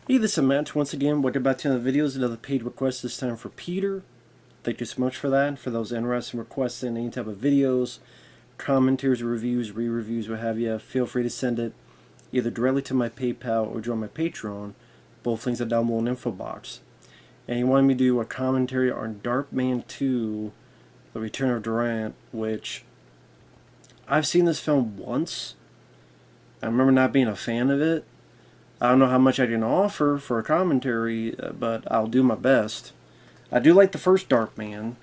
Hey, this is Matt once again. Welcome back to another videos. Another paid request this time for Peter. Thank you so much for that. For those interested in requesting any type of videos, commentaries, reviews, re-reviews, what have you, feel free to send it either directly to my PayPal or join my Patreon. Both links are down below in the info box. And he wanted me to do a commentary on Darkman 2, The Return of Durant, which I've seen this film once. I remember not being a fan of it. I don't know how much I can offer for a commentary, but I'll do my best. I do like the first Darkman,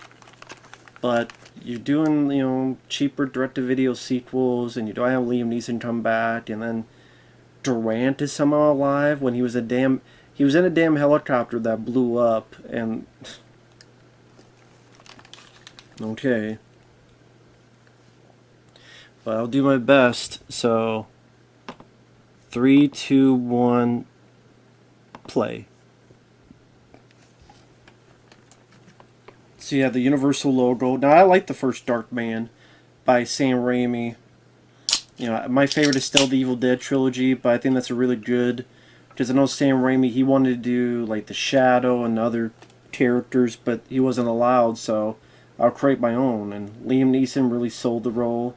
but you're doing, cheaper direct-to-video sequels, and you don't have Liam Neeson come back, and then Durant is somehow alive when he was in a damn helicopter that blew up, and okay. But I'll do my best, so 3, 2, 1, play. So you have the Universal logo. Now I like the first Darkman by Sam Raimi. My favorite is still the Evil Dead trilogy, but I think that's a really good, because I know Sam Raimi, he wanted to do like the Shadow and other characters, but he wasn't allowed, so I'll create my own. And Liam Neeson really sold the role.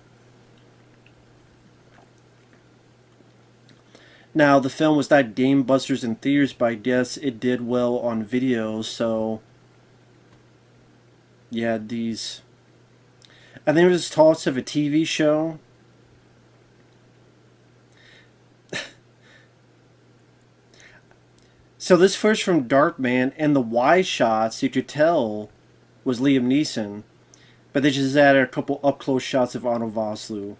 Now the film was not game busters in theaters, but I guess it did well on video, so yeah, these. I think it was talks of a TV show. So this footage from Darkman and the wide shots you could tell was Liam Neeson, but they just added a couple up close shots of Arnold Vosloo.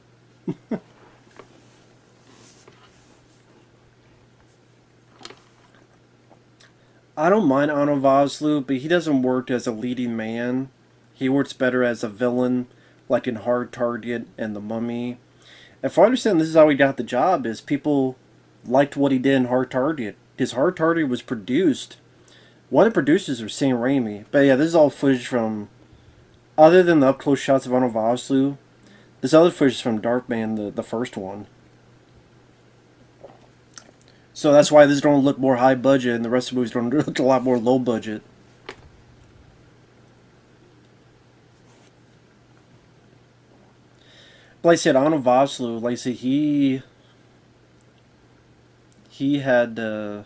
I don't mind Arnold Vosloo, but he doesn't work as a leading man. He works better as a villain, like in Hard Target and The Mummy. If I understand, this is how he got the job, is people liked what he did in Hard Target. His Hard Target was produced. One of the producers was Sam Raimi. But yeah, this is all footage from, other than the up-close shots of Arnold Vosloo, this other footage is from Darkman, the first one. So that's why this is going to look more high budget, and the rest of the movie is going to look a lot more low budget. But like I said, Arnold Vosloo, like I said, he had done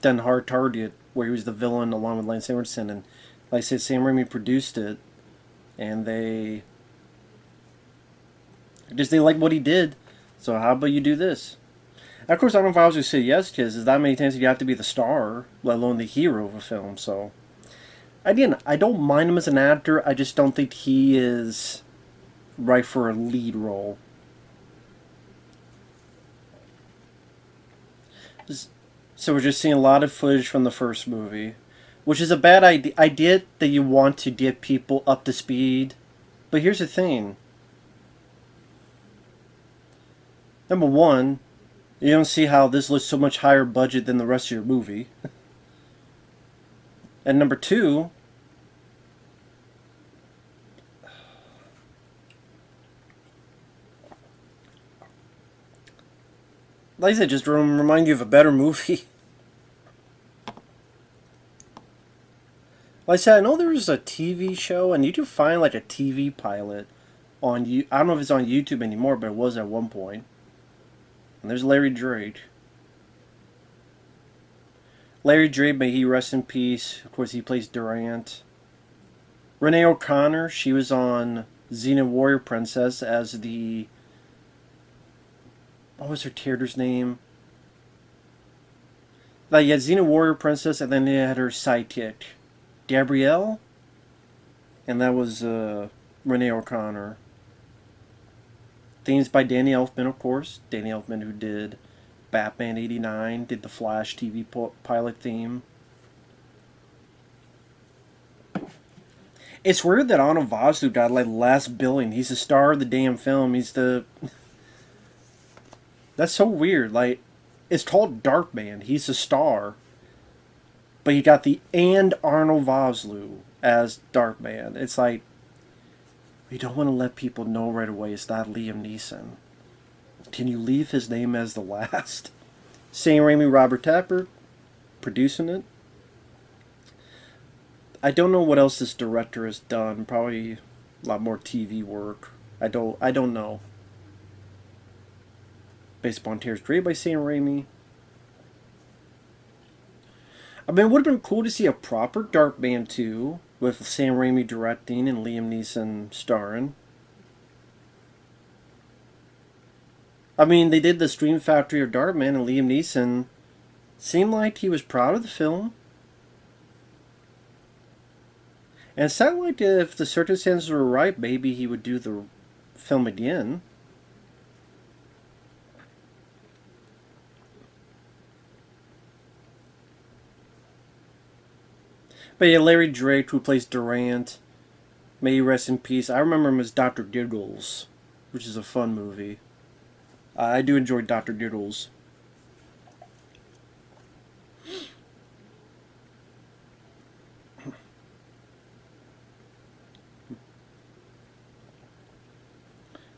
Hard Target, where he was the villain along with Lance Henriksen, and like I said, Sam Raimi produced it, and they like what he did. So how about you do this? And of course, I don't know if I was going to say yes, because there's that many times you have to be the star, let alone the hero of a film. So again, I don't mind him as an actor. I just don't think he is right for a lead role. So we're just seeing a lot of footage from the first movie, which is a bad idea that you want to get people up to speed. But here's the thing. Number one, you don't see how this looks so much higher budget than the rest of your movie. And number two, like I said, just remind you of a better movie. Like I said, I know there was a TV show, and you can find like a TV pilot on I don't know if it's on YouTube anymore, but it was at one point. And there's Larry Drake. Larry Drake, may he rest in peace. Of course, he plays Durant. Renee O'Connor, she was on Xena Warrior Princess as the... What was her character's name? Like, you had Xena Warrior Princess, and then they had her sidekick, Gabrielle? And that was Renee O'Connor. Themes by Danny Elfman, of course. Danny Elfman, who did Batman '89, did the Flash TV pilot theme. It's weird that Arnold Vosloo got like last billing. He's the star of the damn film. He's the... That's so weird. Like, it's called Darkman. He's the star. But he got the and Arnold Vosloo as Darkman. It's like, we don't want to let people know right away it's not Liam Neeson. Can you leave his name as the last? Sam Raimi, Robert Tappert. producing it. I don't know what else this director has done. Probably a lot more TV work. I don't know. Based upon Tears, created by Sam Raimi. I mean, it would have been cool to see a proper Darkman 2 with Sam Raimi directing and Liam Neeson starring. I mean, they did the Stream Factory of Darkman, and Liam Neeson seemed like he was proud of the film. And it sounded like if the circumstances were right, maybe he would do the film again. But yeah, Larry Drake, who plays Durant, may he rest in peace. I remember him as Dr. Diggles, which is a fun movie. I do enjoy Dr. Diggles.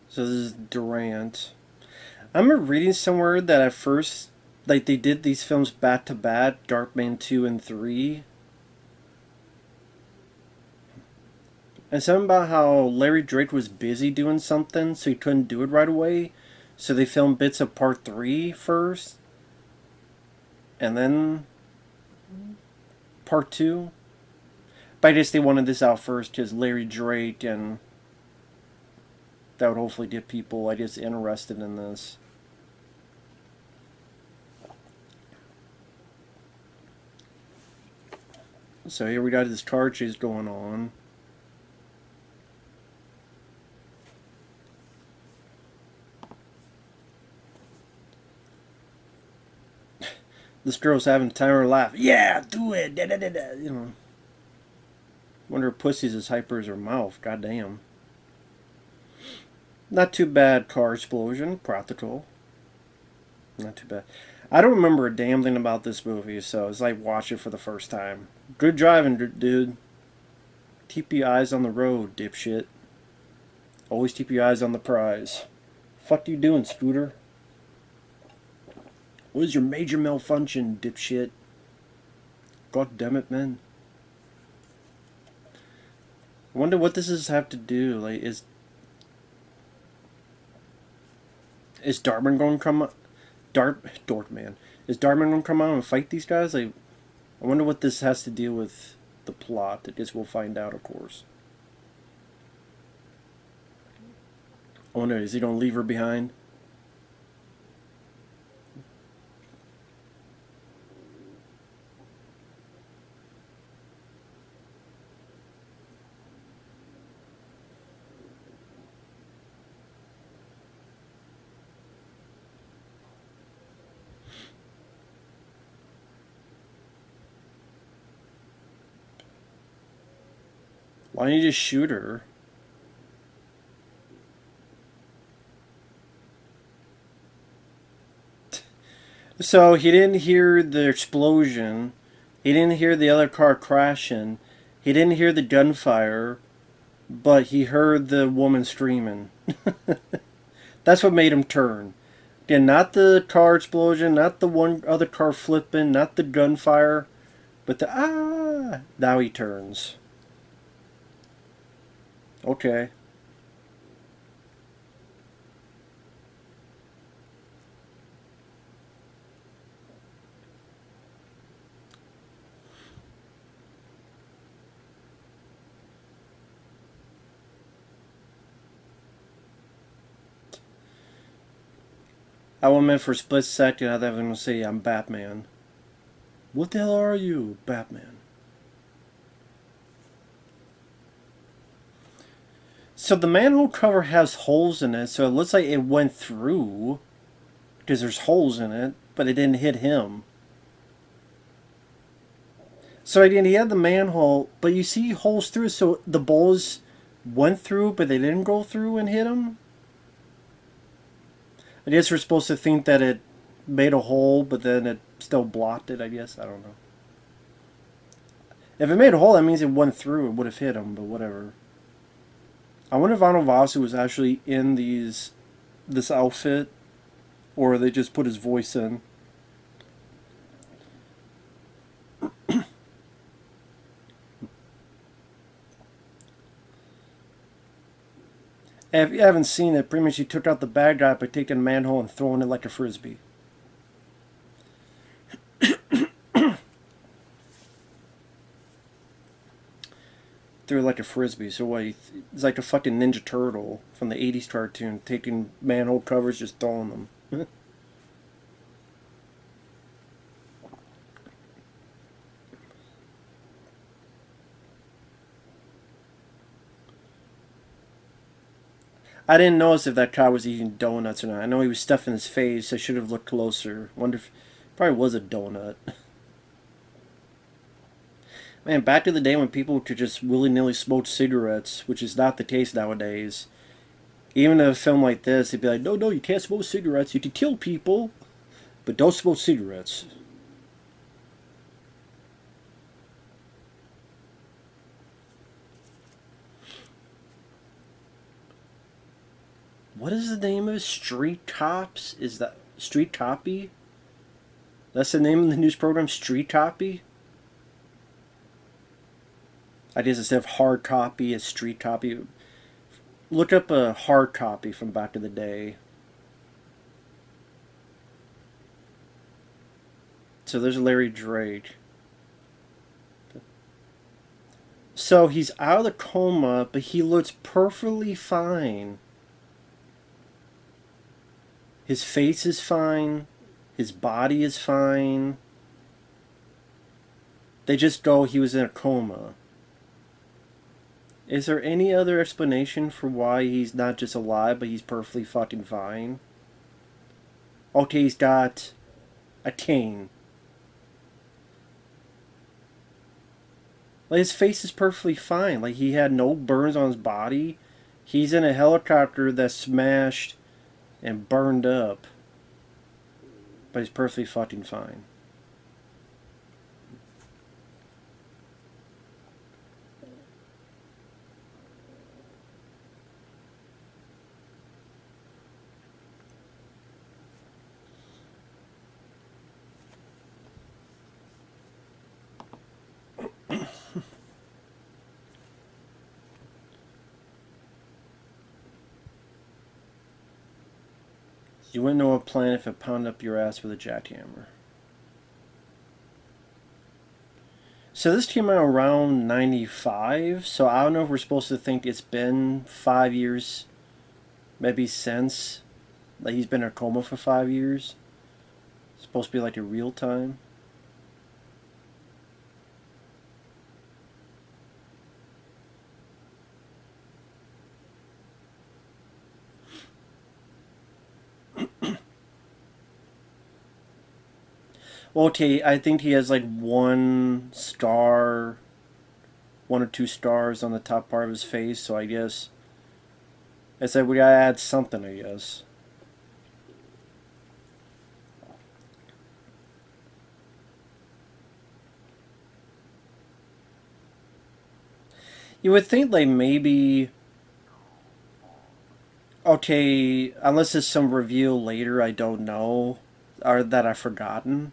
So this is Durant. I remember reading somewhere that at first, like, they did these films back to back, Darkman 2 and 3. And something about how Larry Drake was busy doing something, so he couldn't do it right away. So they filmed bits of part 3 first. And then part 2. But I guess they wanted this out first because Larry Drake, and that would hopefully get people, I guess, interested in this. So here we got this car chase going on. This girl's having a time of her life. Yeah, do it. Da, da, da, da. You know. Wonder if pussy's as hyper as her mouth. Goddamn. Not too bad car explosion. Practical. Not too bad. I don't remember a damn thing about this movie, so it's like watch it for the first time. Good driving, dude. Keep your eyes on the road, dipshit. Always keep your eyes on the prize. Fuck you doing, Scooter? What is your major malfunction, dipshit? God damn it, man. I wonder what this is have to do. Like, is Darkman going to come? Darkman. Is Darkman going to come out and fight these guys? Like, I wonder what this has to do with the plot. I guess we'll find out, of course. I wonder, is he going to leave her behind? Why don't you just shoot her? So he didn't hear the explosion. He didn't hear the other car crashing. He didn't hear the gunfire. But he heard the woman screaming. That's what made him turn. Again, not the car explosion, not the one other car flipping, not the gunfire, but the ah. Now he turns. Okay. I went in for a split second. I thought I was going to say I'm Batman. What the hell are you, Batman? So the manhole cover has holes in it, so it looks like it went through because there's holes in it, but it didn't hit him. So again, he had the manhole, but you see holes through, so the balls went through, but they didn't go through and hit him. I guess we're supposed to think that it made a hole, but then it still blocked it, I guess. I don't know. If it made a hole, that means it went through. It would have hit him, but whatever. I wonder if Arnold Vosloo was actually in this outfit, or they just put his voice in. If you haven't seen it, pretty much he took out the bad guy by taking a manhole and throwing it like a frisbee. Threw it like a frisbee. So what? He's like a fucking Ninja Turtle from the '80s cartoon, taking manhole covers, just throwing them. I didn't notice if that cow was eating donuts or not. I know he was stuffing his face. I should have looked closer. Wonder if probably was a donut. Man, back to the day when people could just willy-nilly smoke cigarettes, which is not the case nowadays. Even in a film like this, they'd be like, no, you can't smoke cigarettes. You can kill people, but don't smoke cigarettes. What is the name of it? Street Cops? Is that Street Copy? That's the name of the news program, Street Copy? I guess instead of hard copy, it's street copy. Look up a hard copy from back in the day. So there's Larry Drake. So he's out of the coma, but he looks perfectly fine. His face is fine. His body is fine. They just go, he was in a coma. Is there any other explanation for why he's not just alive, but he's perfectly fucking fine? Okay, he's got a cane. Like, his face is perfectly fine. Like, he had no burns on his body. He's in a helicopter that's smashed and burned up. But he's perfectly fucking fine. You wouldn't know a plan if it pounded up your ass with a jackhammer. So this came out around 95, so I don't know if we're supposed to think it's been 5 years, maybe since. Like, he's been in a coma for 5 years. It's supposed to be like a real time. Well, okay, I think he has like one star, one or two stars on the top part of his face, so I guess I said we gotta add something, I guess. You would think like maybe, okay, unless it's some reveal later I don't know, or that I've forgotten.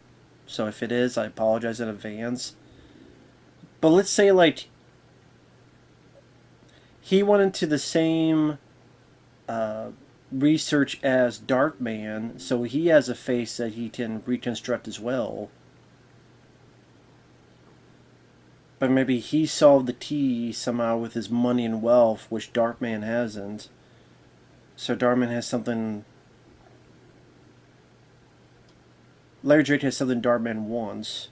So if it is, I apologize in advance. But let's say like he went into the same research as Darkman, so he has a face that he can reconstruct as well. But maybe he solved the T somehow with his money and wealth, which Darkman hasn't. So Darkman has something. Larry Drake has something Darkman wants.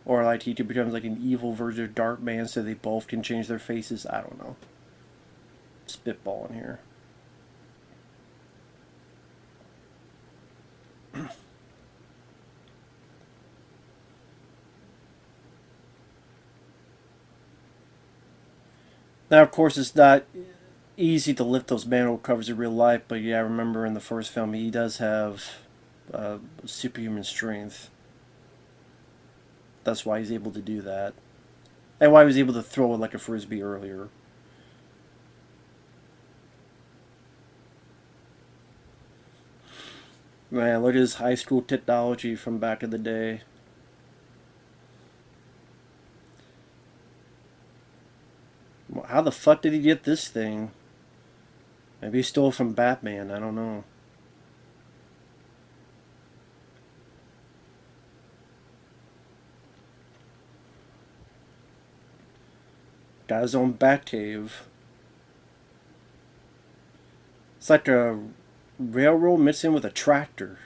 Or like he becomes like an evil version of Darkman so they both can change their faces. I don't know. Spitballing here. Now, of course, it's not easy to lift those manhole covers in real life, but yeah, I remember in the first film he does have superhuman strength. That's why he's able to do that. And why he was able to throw it like a frisbee earlier. Man, look at his high school technology from back in the day. How the fuck did he get this thing? Maybe he stole it from Batman. I don't know. Got his own Batcave. It's like a railroad mixed in with a tractor.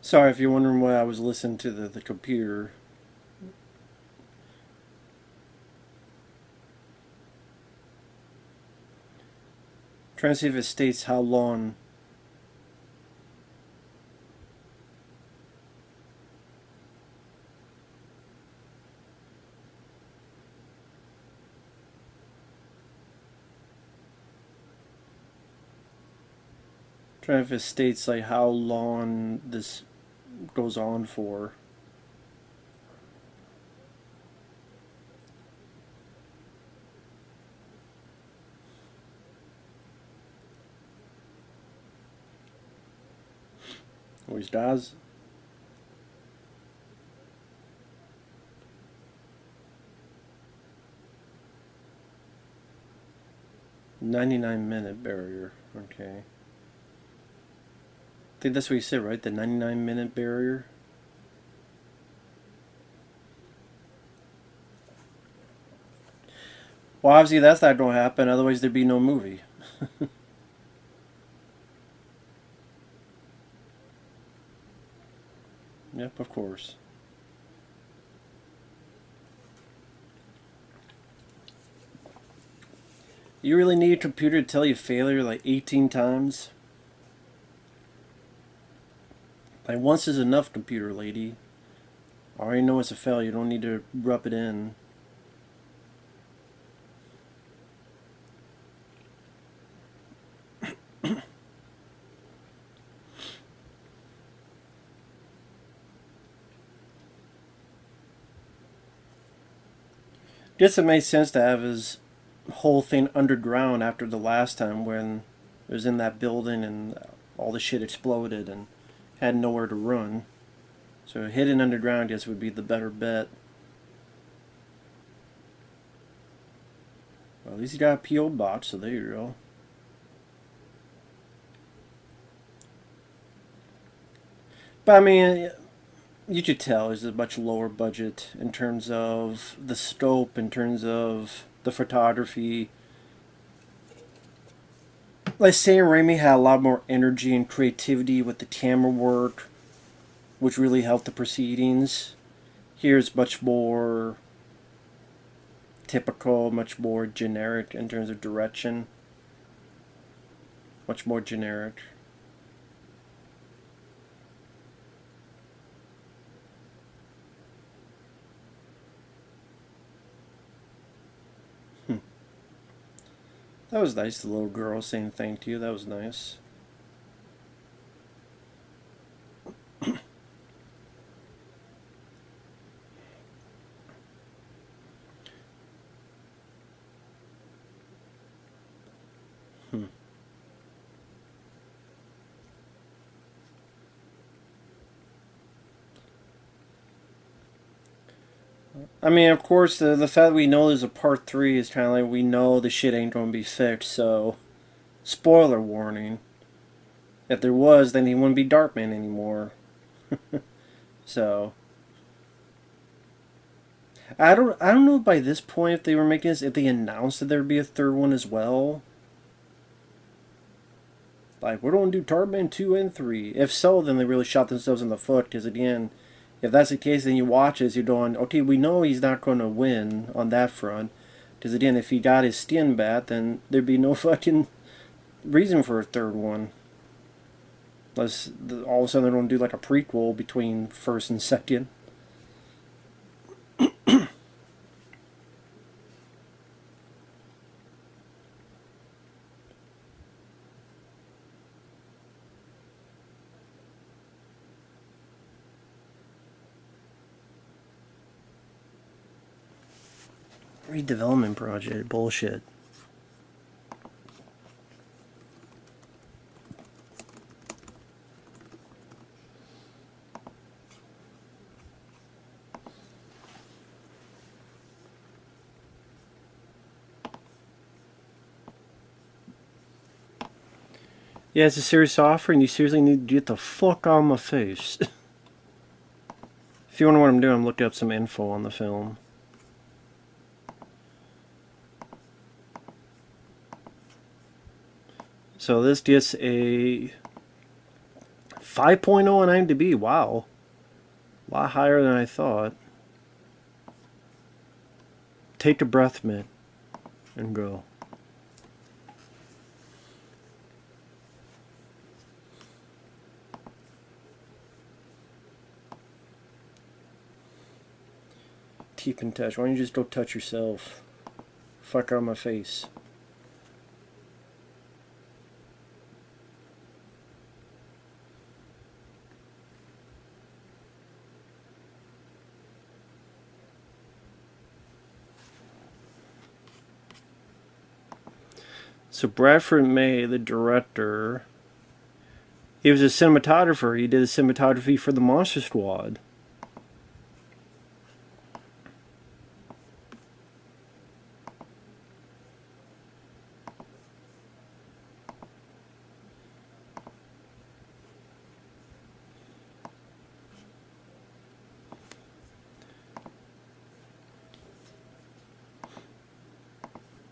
Sorry if you're wondering why I was listening to the computer. Trying to see if it states how long. Trying if it states like how long this goes on for. Always does. "99-minute barrier." Okay. I think that's what you said, right? The 99-minute barrier. Well, obviously that's not going to happen. Otherwise, there'd be no movie. Yep, of course. You really need a computer to tell you failure like 18 times? Like, once is enough, computer lady. I already know it's a failure. You don't need to rub it in. Guess it made sense to have his whole thing underground after the last time when it was in that building and all the shit exploded and had nowhere to run. So hidden underground, yes, would be the better bet. Well, at least he got a PO box, so there you go. But I mean, you could tell it's a much lower budget in terms of the scope, in terms of the photography. Like Sam Raimi had a lot more energy and creativity with the camera work, which really helped the proceedings. Here's much more typical, much more generic in terms of direction. Much more generic. That was nice, the little girl saying thank you. That was nice. I mean, of course, the fact that we know there's a part 3 is kind of like we know the shit ain't going to be fixed, so spoiler warning. If there was, then he wouldn't be Darkman anymore. So I don't know by this point if they were making this, if they announced that there'd be a third one as well. Like, we're going to do Darkman 2 and 3. If so, then they really shot themselves in the foot, because again, if that's the case, then you watch as you're going, okay, we know he's not going to win on that front. Because again, if he got his skin back, then there'd be no fucking reason for a third one. Unless all of a sudden they're going to do like a prequel between first and second. Redevelopment project. Bullshit. Yeah, it's a serious offer, and you seriously need to get the fuck out of my face. If you wonder what I'm doing, I'm looking up some info on the film. So this gets a 5.0 on IMDb. Wow. A lot higher than I thought. Take a breath, man, and go. Keep in touch. Why don't you just go touch yourself? Fuck out of my face. So Bradford May, the director, he was a cinematographer. He did the cinematography for the Monster Squad.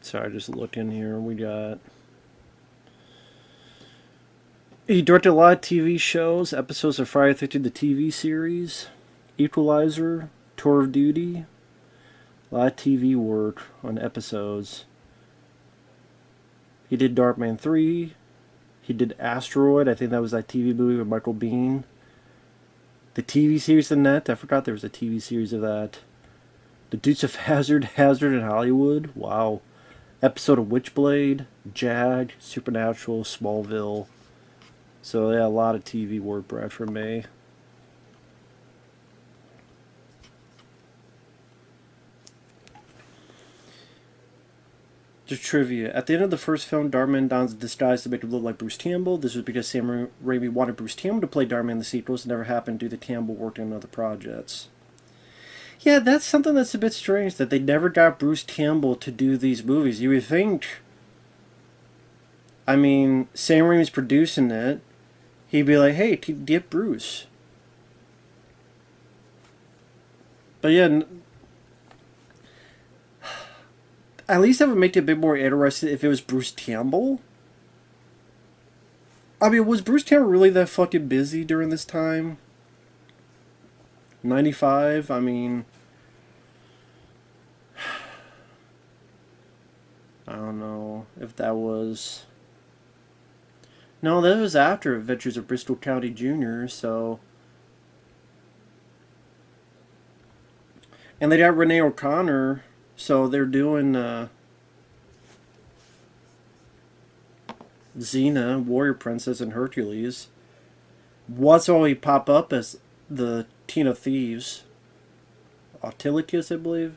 Sorry, just looking here. We got... He directed a lot of TV shows, episodes of Friday the 13th, the TV series, Equalizer, Tour of Duty. A lot of TV work on episodes. He did Darkman 3. He did Asteroid. I think that was that TV movie with Michael Biehn. The TV series in that. I forgot there was a TV series of that. The Dukes of Hazzard in Hollywood. Wow. Episode of Witchblade, Jag, Supernatural, Smallville. So yeah, a lot of TV work, Bradford May. Just trivia. At the end of the first film, Darkman dons a disguise to make him look like Bruce Campbell. This was because Sam Raimi wanted Bruce Campbell to play Darkman in the sequels. It never happened due to Campbell working on other projects. Yeah, that's something that's a bit strange, that they never got Bruce Campbell to do these movies. You would think, I mean, Sam Raimi's producing it. He'd be like, hey, get Bruce. But yeah, at least that would make it a bit more interesting if it was Bruce Campbell. I mean, was Bruce Campbell really that fucking busy during this time? 95? I mean... I don't know if that was... No, that was after Adventures of Bristol County Jr., so... And they got Renee O'Connor, so they're doing Xena, Warrior Princess, and Hercules. What's always pop up as the Teen of Thieves. Autolycus, I believe.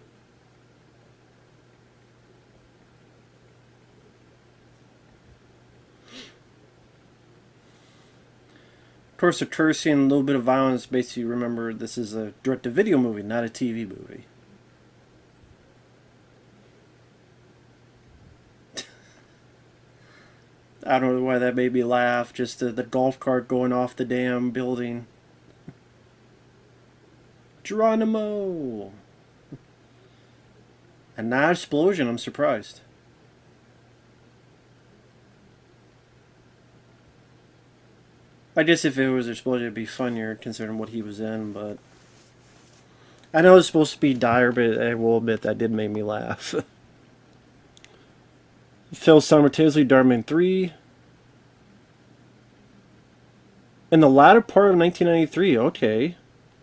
Of course, the cursing and a little bit of violence makes you remember this is a direct-to-video movie, not a TV movie. I don't know why that made me laugh. Just the golf cart going off the damn building. Geronimo! And not explosion, I'm surprised. I guess if it was an explosion, it'd be funnier considering what he was in, but... I know it's supposed to be dire, but I will admit that did make me laugh. Phil simultaneously Darkman 3. In the latter part of 1993, okay.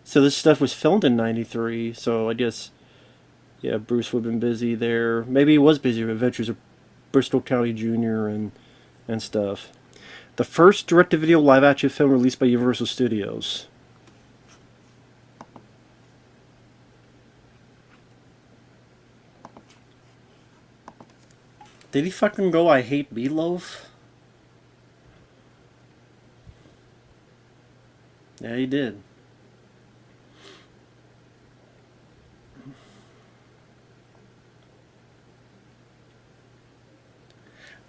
So this stuff was filmed in 93, so I guess... Yeah, Bruce would have been busy there. Maybe he was busy with Adventures of Bristol County Jr. and stuff. The first direct-to-video live-action film released by Universal Studios. Did he fucking go, I hate meatloaf? Yeah, he did.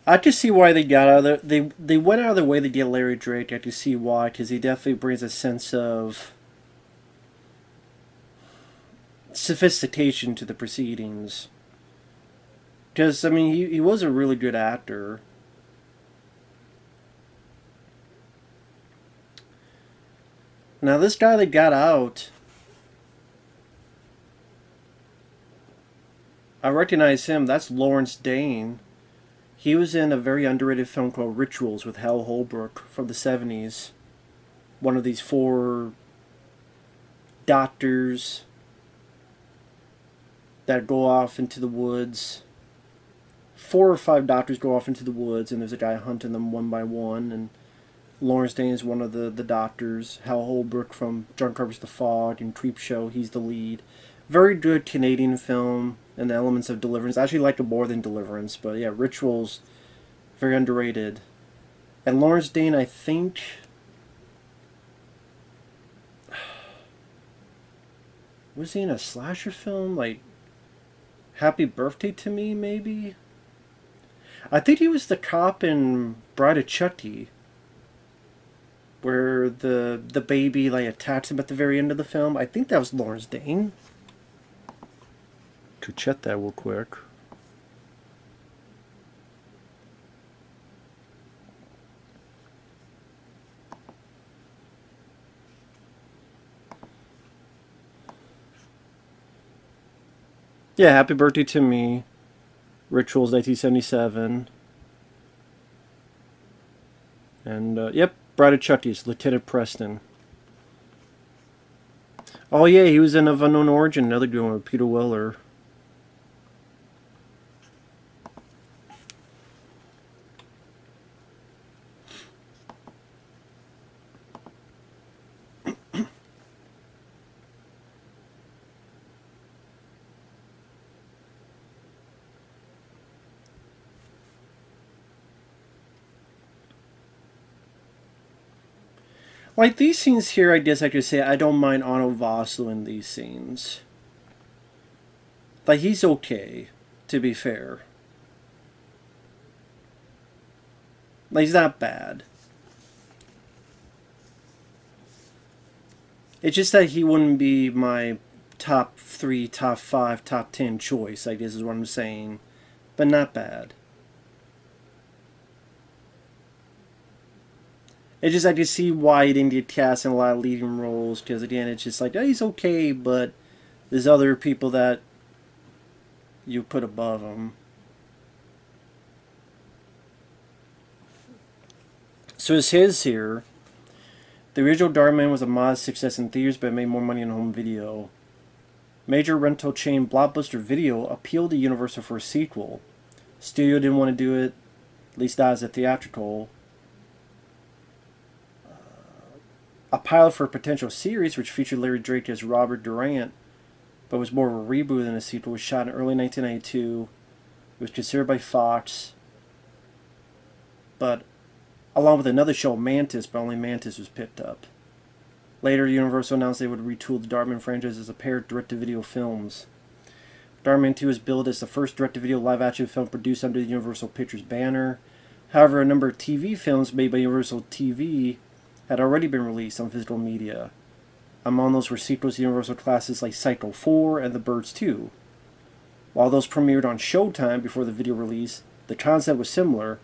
I just see why they got out of there. They went out of their way to get Larry Drake. I can see why, because he definitely brings a sense of sophistication to the proceedings. Because, I mean, he was a really good actor. Now, this guy that got out, I recognize him. That's Lawrence Dane. He was in a very underrated film called Rituals with Hal Holbrook from the 70s. One of these 4 doctors that go off into the woods. 4 or 5 doctors go off into the woods, and there's a guy hunting them one by one. And Lawrence Dane is one of the doctors. Hal Holbrook from John Carpenter's The Fog and Creepshow, he's the lead. Very good Canadian film, and the elements of Deliverance. I actually like it more than Deliverance, but yeah, Rituals, very underrated. And Lawrence Dane, I think, was he in a slasher film? Like, Happy Birthday to Me, maybe? I think he was the cop in Bride of Chucky, where the baby like attacks him at the very end of the film. I think that was Lawrence Dane. Could check that real quick. Yeah, Happy Birthday to Me. Rituals, 1977. And, yep, Bride of Chucky's, Lieutenant Preston. Oh, yeah, he was in Of Unknown Origin, another good one with Peter Weller. Like, these scenes here, I guess I could say I don't mind Arno Vosloo in these scenes. Like, he's okay, to be fair. Like, he's not bad. It's just that he wouldn't be my top 3, top 5, top 10 choice, I guess is what I'm saying. But not bad. It's just I can see why he didn't get cast in a lot of leading roles, because again, it's just like, oh, he's okay, but there's other people that you put above him. So it's his here. The original Darkman was a modest success in theaters, but it made more money on home video. Major rental chain Blockbuster Video appealed to Universal for a sequel. Studio didn't want to do it, at least not as a theatrical. A pilot for a potential series, which featured Larry Drake as Robert Durant, but was more of a reboot than a sequel, was shot in early 1992. It was considered by Fox, but along with another show, Mantis, but only Mantis was picked up. Later, Universal announced they would retool the Darkman franchise as a pair of direct-to-video films. Darkman 2 is billed as the first direct-to-video live-action film produced under the Universal Pictures banner. However, a number of TV films made by Universal TV had already been released on physical media. Among those were sequels to Universal classics like Psycho 4 and The Birds 2. While those premiered on Showtime before the video release, the concept was similar.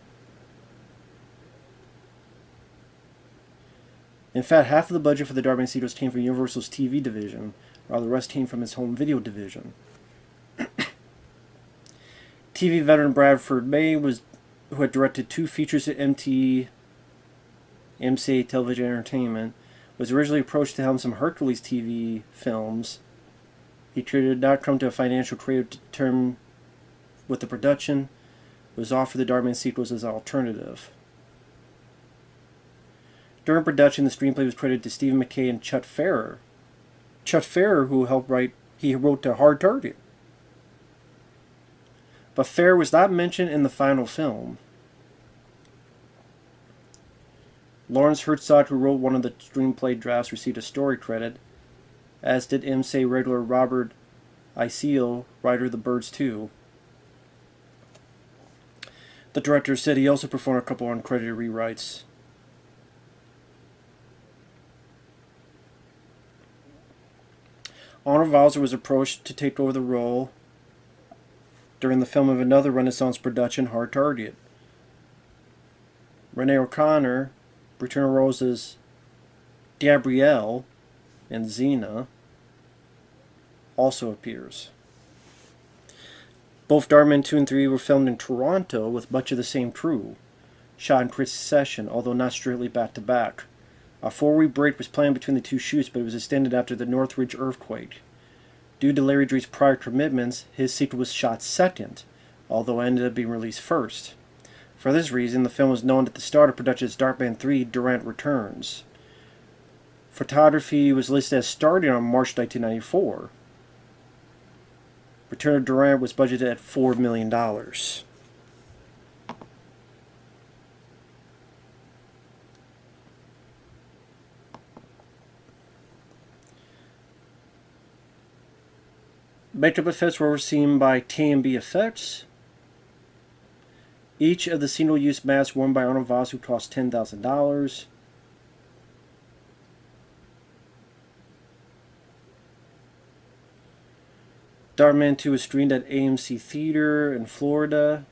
In fact, half of the budget for the Darkman sequels came from Universal's TV division, while the rest came from its home video division. TV veteran Bradford May, who had directed 2 features at MCA Television Entertainment, was originally approached to helm some Hercules TV films. He did not come to a financial creative term with the production, was offered the Darkman sequels as an alternative. During production, the screenplay was credited to Stephen McKay and Chuck Ferrer. Chuck Ferrer, who helped write, he wrote The Hard Target. but Fair was not mentioned in the final film. Lawrence Herzog, who wrote one of the screenplay drafts, received a story credit, as did IMSA regular Robert Iseal, writer of The Birds 2. The director said he also performed a couple uncredited rewrites. Arnold Vosloo was approached to take over the role during the film of another Renaissance production, Hard Target. Renee O'Connor, Brittana Rose's Gabrielle and Xena, also appears. Both Darkman 2 and 3 were filmed in Toronto with much of the same crew, shot in quick succession, although not strictly back-to-back. A 4-week break was planned between the two shoots, but it was extended after the Northridge earthquake. Due to Larry Dree's prior commitments, his sequel was shot second, although it ended up being released first. For this reason, the film was known at the start of production as Darkman 3: Durant Returns. Photography was listed as starting on March 1994. Return of Durant was budgeted at $4 million. Makeup effects were overseen by K&B Effects. Each of the single-use masks worn by Arnold Vosloo cost $10,000. Darkman 2 was screened at AMC Theater in Florida.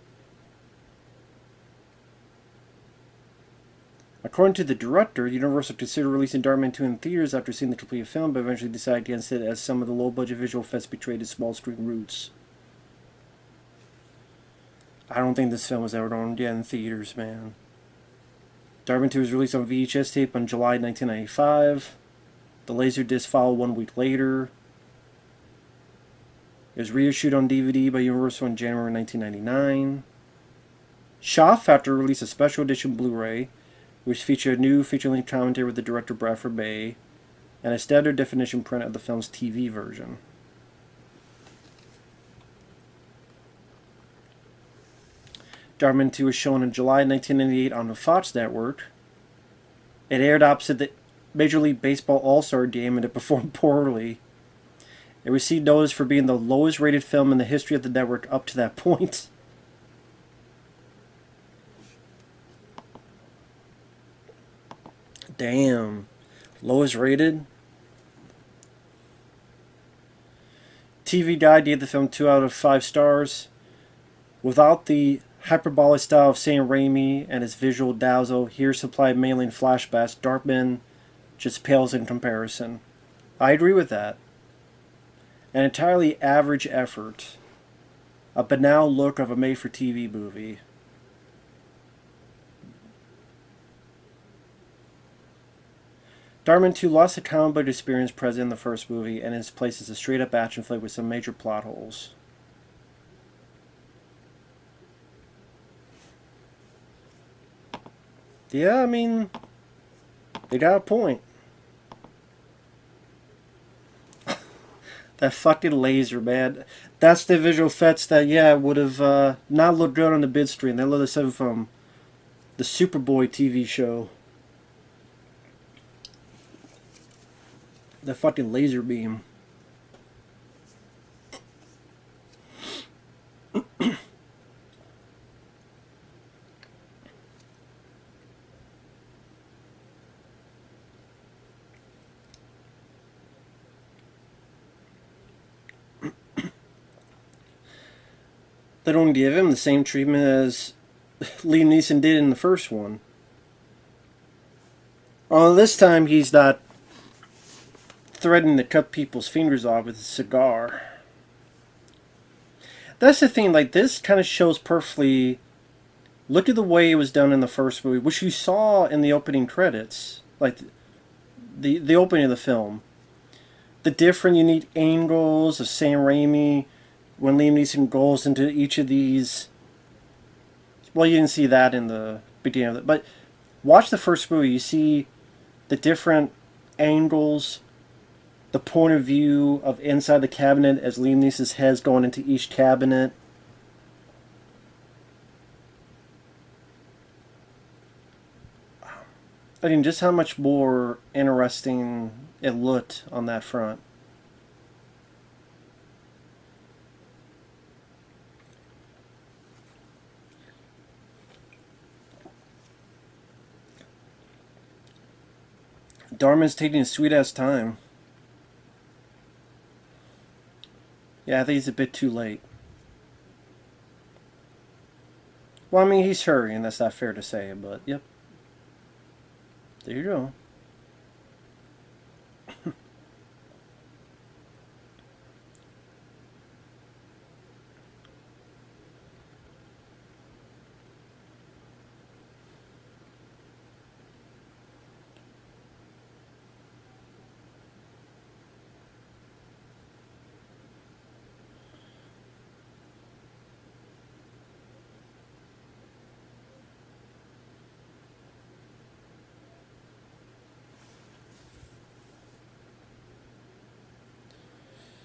According to the director, Universal considered releasing Darkman 2 in theaters after seeing the completed film, but eventually decided against it as some of the low-budget visual effects betrayed its small-screen roots. I don't think this film was ever going to get in theaters, man. Darkman 2 was released on VHS tape on July 1995. The Laserdisc followed 1 week later. It was reissued on DVD by Universal in January 1999. Schaff, after released a special edition Blu-ray, which featured a new feature-length commentary with the director Bradford Bay, and a standard definition print of the film's TV version. Darkman 2 was shown in July 1998 on the Fox network. It aired opposite the Major League Baseball All-Star Game, and it performed poorly. It received notice for being the lowest rated film in the history of the network up to that point. Damn. Lowest rated? TV Guide gave the film 2 out of 5 stars. Without the hyperbolic style of Sam Raimi and his visual dazzle, here supplied mainly in flashbacks, Darkman just pales in comparison. I agree with that. An entirely average effort. A banal look of a made-for-TV movie. Darkman 2 lost the comic book experience present in the first movie, and in its place is a straight-up action flick with some major plot holes. Yeah, I mean, they got a point. That fucking laser, man. That's the visual effects that, yeah, would have not looked good on the bid screen. That looked like from the Superboy TV show. The fucking laser beam. They don't give him the same treatment as Liam Neeson did in the first one. Well, this time he's not threatening to cut people's fingers off with a cigar. That's the thing, like, this kind of shows perfectly. Look at the way it was done in the first movie, which you saw in the opening credits, like the opening of the film. The different unique angles of Sam Raimi when Liam Neeson goes into each of these. Well, you didn't see that in the beginning of it, but watch the first movie. You see the different angles, the point of view of inside the cabinet as Liam Neeson's head's going into each cabinet. I mean, just how much more interesting it looked on that front. Darman's taking his sweet ass time. Yeah, I think he's a bit too late. Well, I mean, he's hurrying. That's not fair to say, but yep. There you go.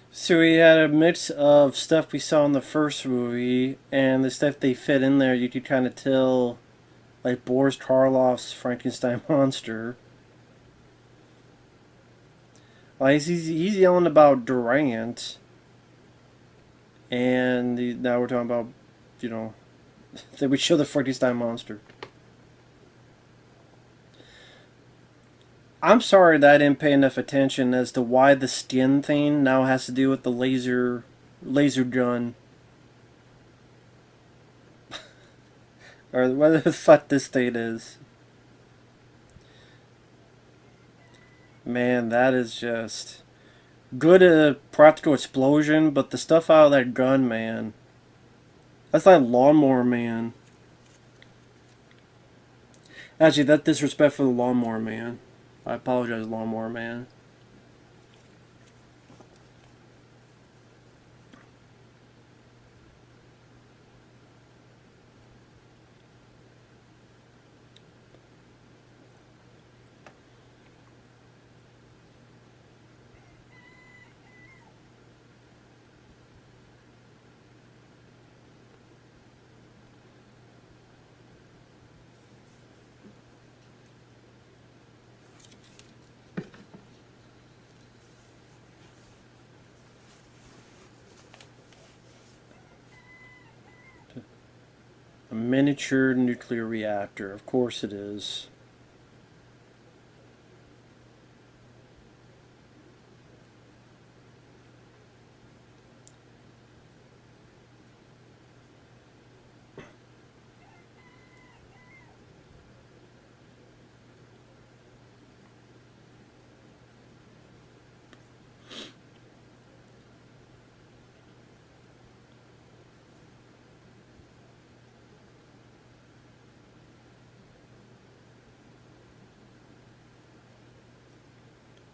So we had a mix of stuff we saw in the first movie and the stuff they fit in there. You could kind of tell, like Boris Karloff's Frankenstein monster. Like he's yelling about Durant, and now we're talking about, you know, that we show the Frankenstein monster. I'm sorry that I didn't pay enough attention as to why the skin thing now has to do with the laser gun, or whatever the fuck this thing is. Man, that is just good at a practical explosion, but the stuff out of that gun, man, that's like Lawnmower Man. Actually, that disrespect for the Lawnmower Man. I apologize, Lawnmower Man. A miniature nuclear reactor, of course it is.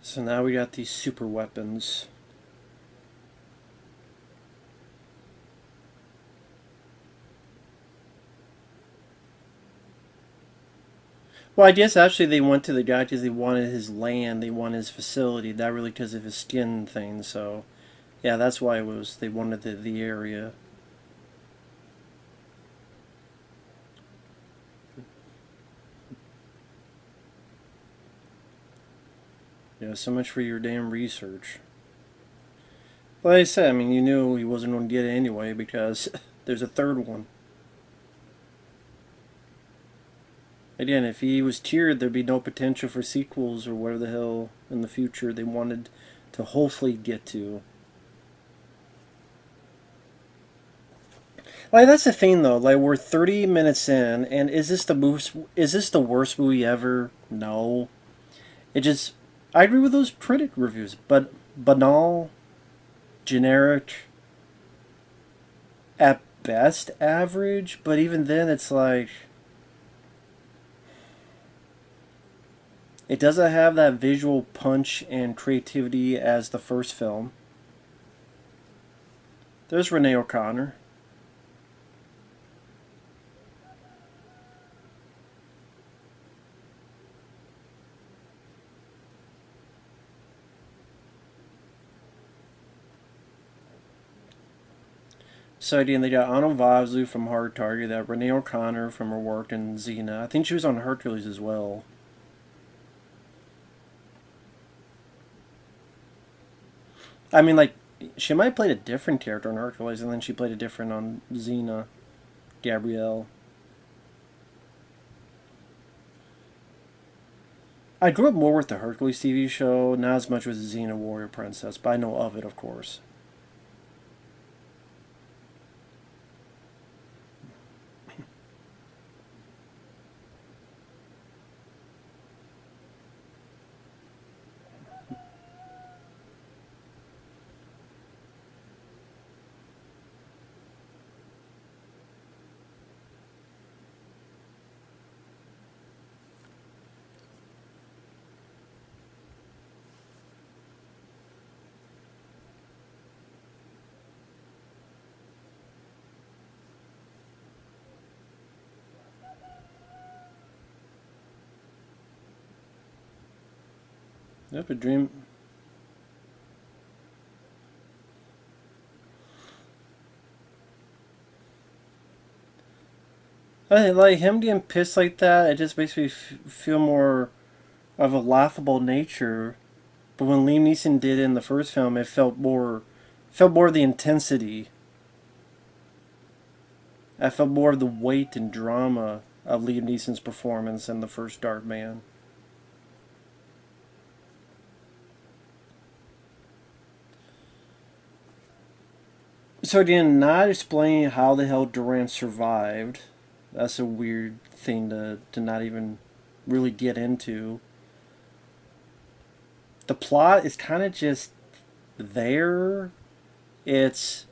So now we got these super weapons. Well, I guess actually they went to the guy because they wanted his land, they wanted his facility, not really because of his skin thing. So, yeah, that's why it was. They wanted the area. Yeah, so much for your damn research. Like I said, I mean, you knew he wasn't going to get it anyway because there's a third one. Again, if he was tiered, there'd be no potential for sequels or whatever the hell in the future they wanted to hopefully get to. Like that's the thing though. Like we're 30 minutes in, and is this the worst movie ever? No. It just I agree with those critic reviews, but banal, generic, at best average. But even then, it's like it doesn't have that visual punch and creativity as the first film. There's Renee O'Connor. So again, they got Anna Vazlu from Hard Target, that Renee O'Connor from her work in Xena. I think she was on Hercules as well. I mean, like, she might have played a different character on Hercules, and then she played a different on Xena, Gabrielle. I grew up more with the Hercules TV show, not as much with Xena Warrior Princess, but I know of it, of course. Yep, a dream. Like him getting pissed like that, it just makes me feel more of a laughable nature. But when Liam Neeson did it in the first film, it felt more of the intensity. I felt more of the weight and drama of Liam Neeson's performance in the first Darkman. So again, not explaining how the hell Durant survived. That's a weird thing to not even really get into. The plot is kind of just there. It's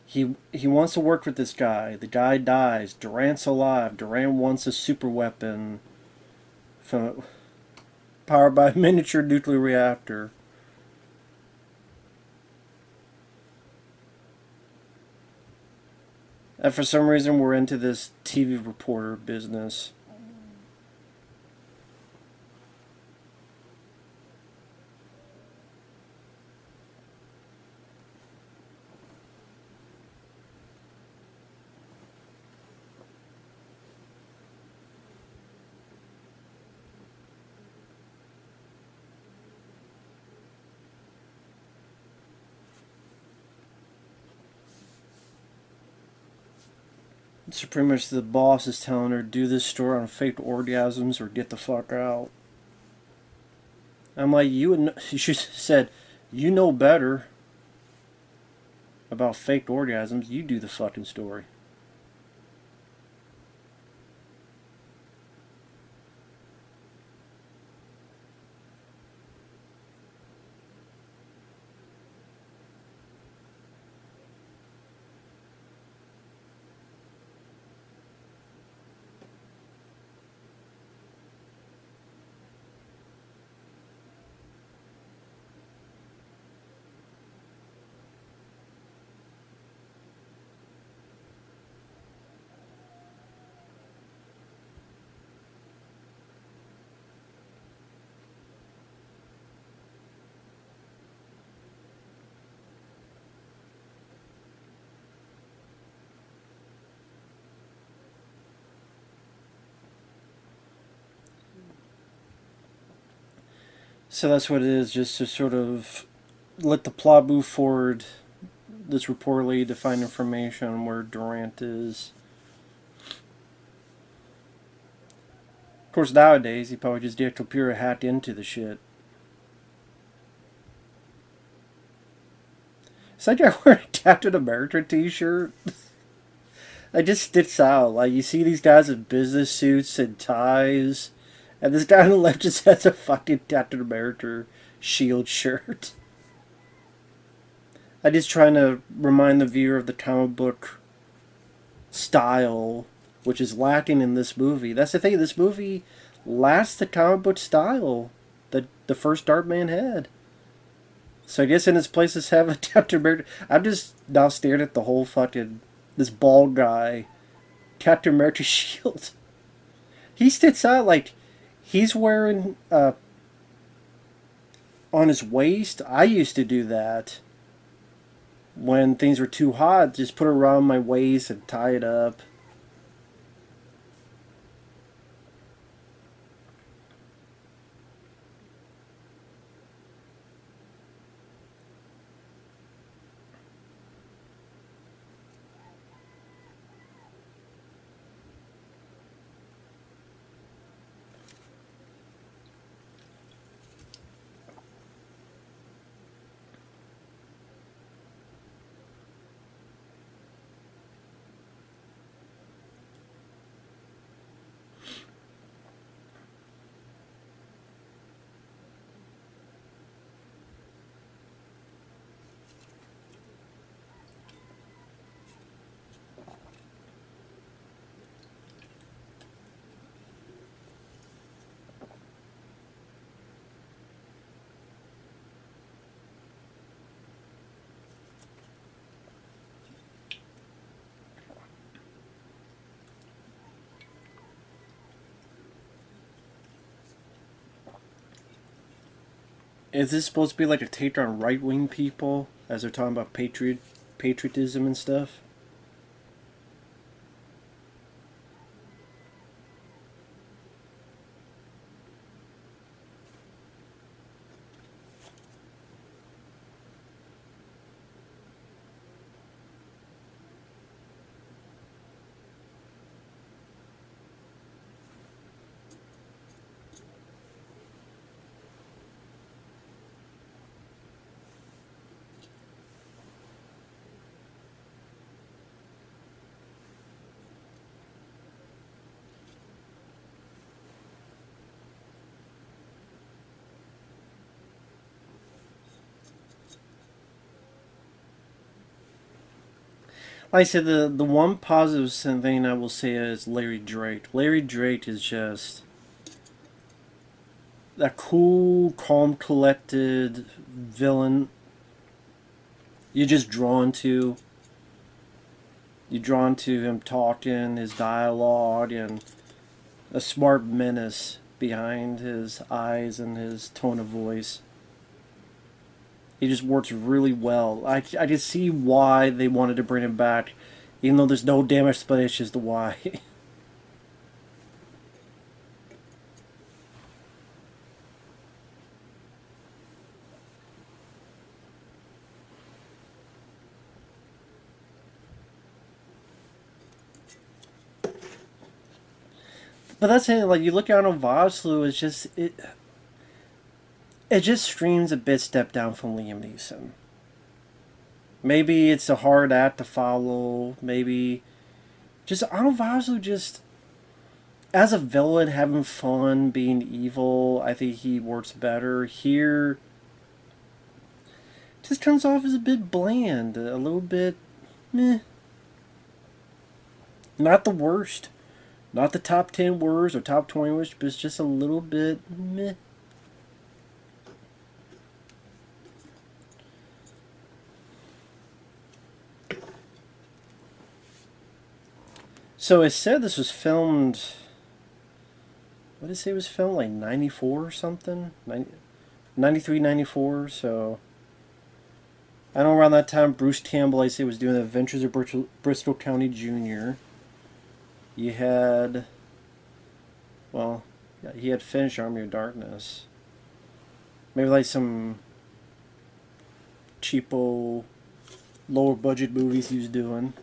he wants to work with this guy. The guy dies. Durant's alive. Durant wants a super weapon from, powered by a miniature nuclear reactor. And for some reason, we're into this TV reporter business. So pretty much the boss is telling her, do this story on fake orgasms or get the fuck out. I'm like, you should have said, you know better about fake orgasms. You do the fucking story. So that's what it is, just to sort of let the plot move forward. This reportedly to find information on where Durant is. Of course, nowadays he probably just did computer hacked into the shit. It's like I wear a Captain America t-shirt. It just sticks out. Like you see these guys in business suits and ties, and this guy on the left just has a fucking Captain America shield shirt. I'm just trying to remind the viewer of the comic book style, which is lacking in this movie. That's the thing. This movie lacks the comic book style that the first Darkman had. So I guess in its place, let's have a Captain America. I'm just now staring at the whole fucking this bald guy, Captain America shield. He sticks out like he's wearing on his waist. I used to do that when things were too hot. Just put it around my waist and tie it up. Is this supposed to be like a take on right-wing people as they're talking about patriotism and stuff? Like I said, the one positive thing I will say is Larry Drake. Larry Drake is just that cool, calm, collected villain you're just drawn to. You're drawn to him talking, his dialogue, and a smart menace behind his eyes and his tone of voice. He just works really well. I can see why they wanted to bring him back, even though there's no damn explanation as to why. But that's it. Like you look out on Vosloo, it's just it just streams a bit step down from Liam Neeson. Maybe it's a hard act to follow. Maybe just Arnold Vosloo just as a villain having fun being evil. I think he works better here. Just comes off as a bit bland, a little bit meh. Not the worst, not the top 10 worst or top 20 worst, but it's just a little bit meh. So it said this was filmed. What did it say it was filmed? Like 94 or something? 93, 94. So I know around that time Bruce Campbell, I say, was doing the Adventures of Bristol County Jr. You had, well, yeah, he had finished Army of Darkness. Maybe like some cheapo, lower budget movies he was doing.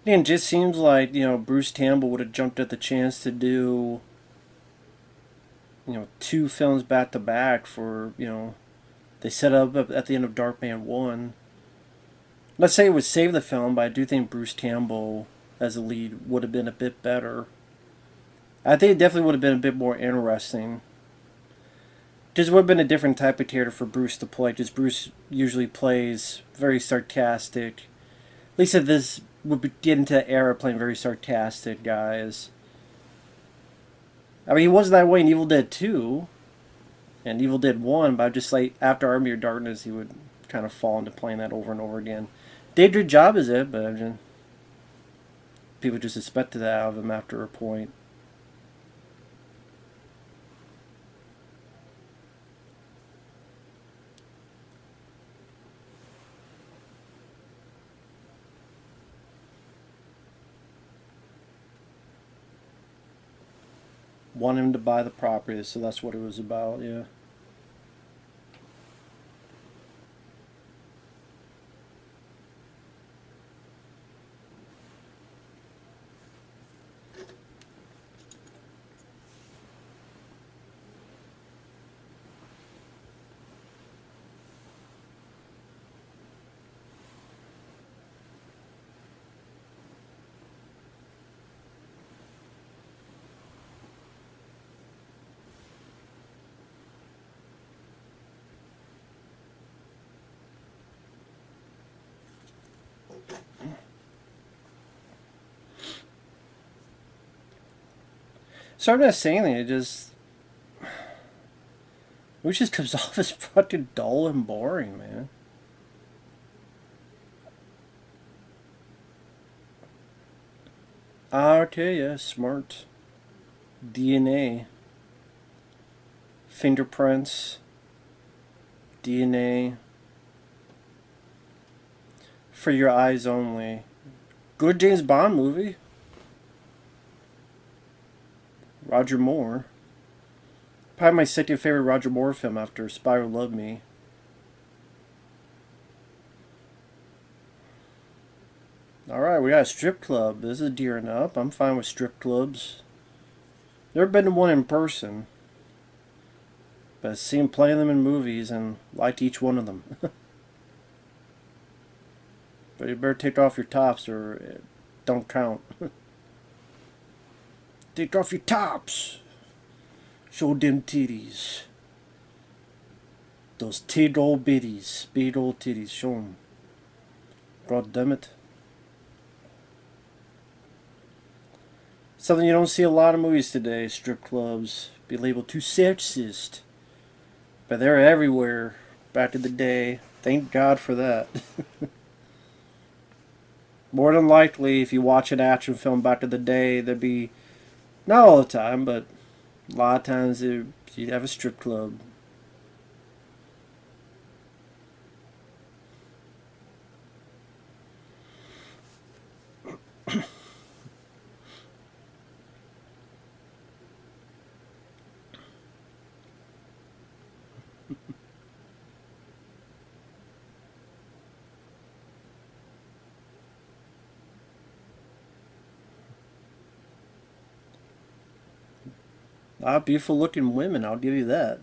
And it just seems like, Bruce Campbell would have jumped at the chance to do, two films back to back for, they set up at the end of Darkman 1. Let's say it would save the film, but I do think Bruce Campbell as a lead would have been a bit better. I think it definitely would have been a bit more interesting. Just would have been a different type of character for Bruce to play. Just Bruce usually plays very sarcastic. At least if this would get into the era playing very sarcastic guys. I mean, he was that way in Evil Dead 2 and Evil Dead 1, but just like after Army of Darkness, he would kind of fall into playing that over and over again. Did a good job as it, but people just expected that out of him after a point. Want him to buy the property, so that's what it was about, yeah. So I'm not saying that, it just, comes off as fucking dull and boring, man. It just comes off as fucking dull and boring, man. Okay, yeah, smart. DNA, fingerprints, DNA for your eyes only. Good James Bond movie. Roger Moore. Probably my second favorite Roger Moore film after Spy Who Loved Me. Alright, we got a strip club. This is gearing up. I'm fine with strip clubs. Never been to one in person, but I've seen plenty of them in movies and liked each one of them. But you better take off your tops or it don't count. Take off your tops. Show them titties. Those tig old bitties. Big old titties. Show them. God damn it. Something you don't see a lot of movies today. Strip clubs. Be labeled too sexist. But they're everywhere. Back in the day. Thank God for that. More than likely, if you watch an action film back in the day, there'd be, not all the time, but a lot of times you'd have a strip club. A lot of beautiful looking women, I'll give you that.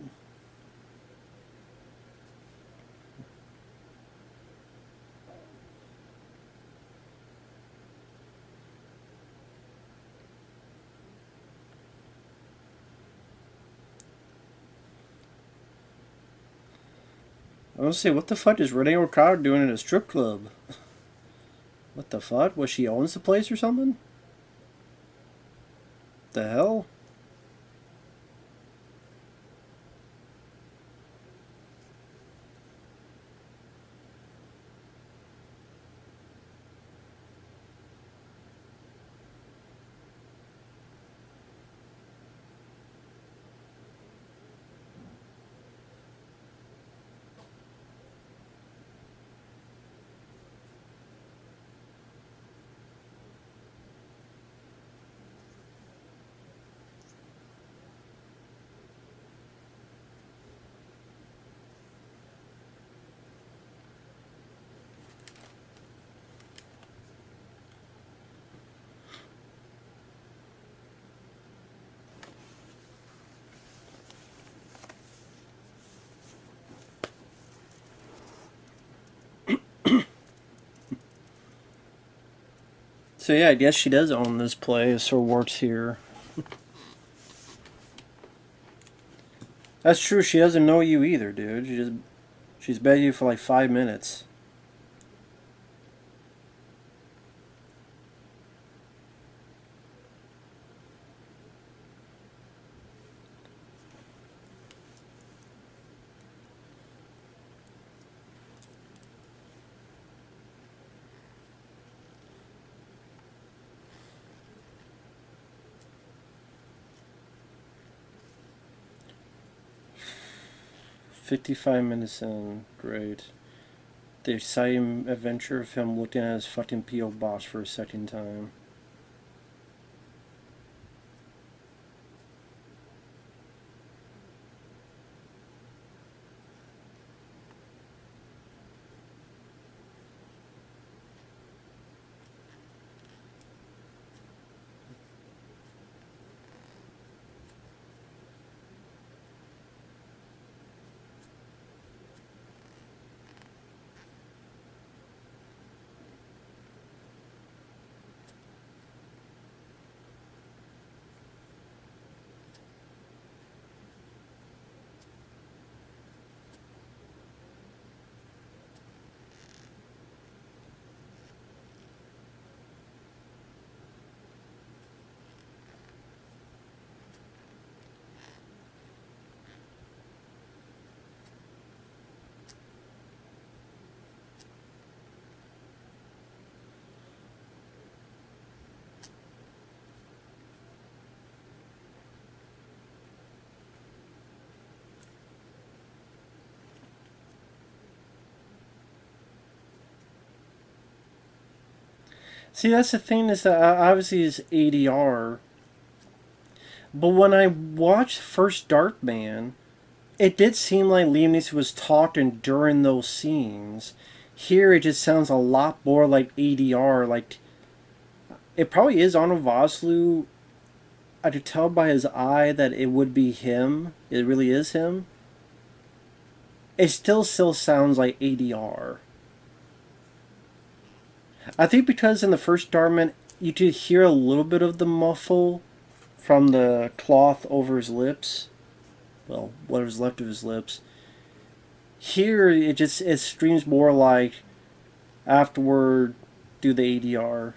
I was gonna say, what the fuck is Renee O'Connor doing in a strip club? What the fuck? Was she owns the place or something? The hell? So yeah, I guess she does own this place or works here. That's true. She doesn't know you either, dude. She's been you for like 5 minutes. $55 minutes in. Great. The exciting adventure of him looking at his fucking P.O. box for a second time. See, that's the thing is that obviously it's ADR, but when I watched first Darkman, it did seem like Liam Neeson was talking during those scenes. Here, it just sounds a lot more like ADR. Like it probably is Arnold Vosloo. I could tell by his eye that it would be him. It really is him. It still sounds like ADR. I think because in the first Darkman, you did hear a little bit of the muffle from the cloth over his lips. Well, what was left of his lips. Here, it screams more like afterward do the ADR.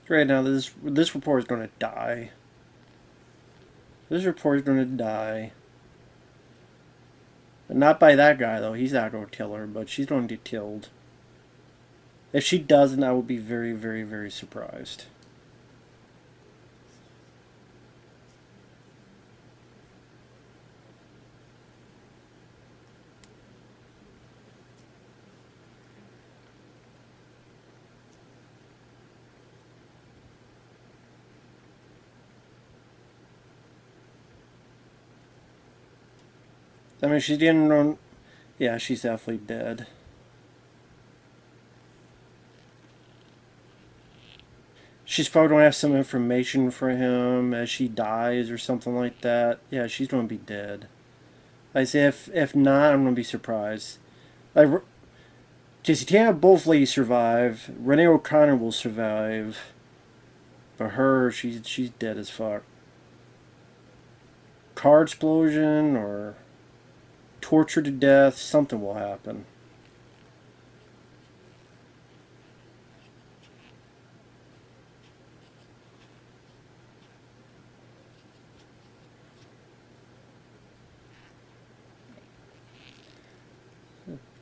Right now, this report is going to die. This report is going to die. Not by that guy, though. He's not going to kill her, but she's going to get killed. If she doesn't, I would be very, very, very surprised. I mean, she didn't run. Yeah, she's definitely dead. She's probably going to have some information for him as she dies or something like that. Yeah, she's going to be dead. I say, if not, I'm going to be surprised. Like, because you can't have both ladies survive. Renee O'Connor will survive. But her, she's dead as fuck. Car explosion or tortured to death, something will happen.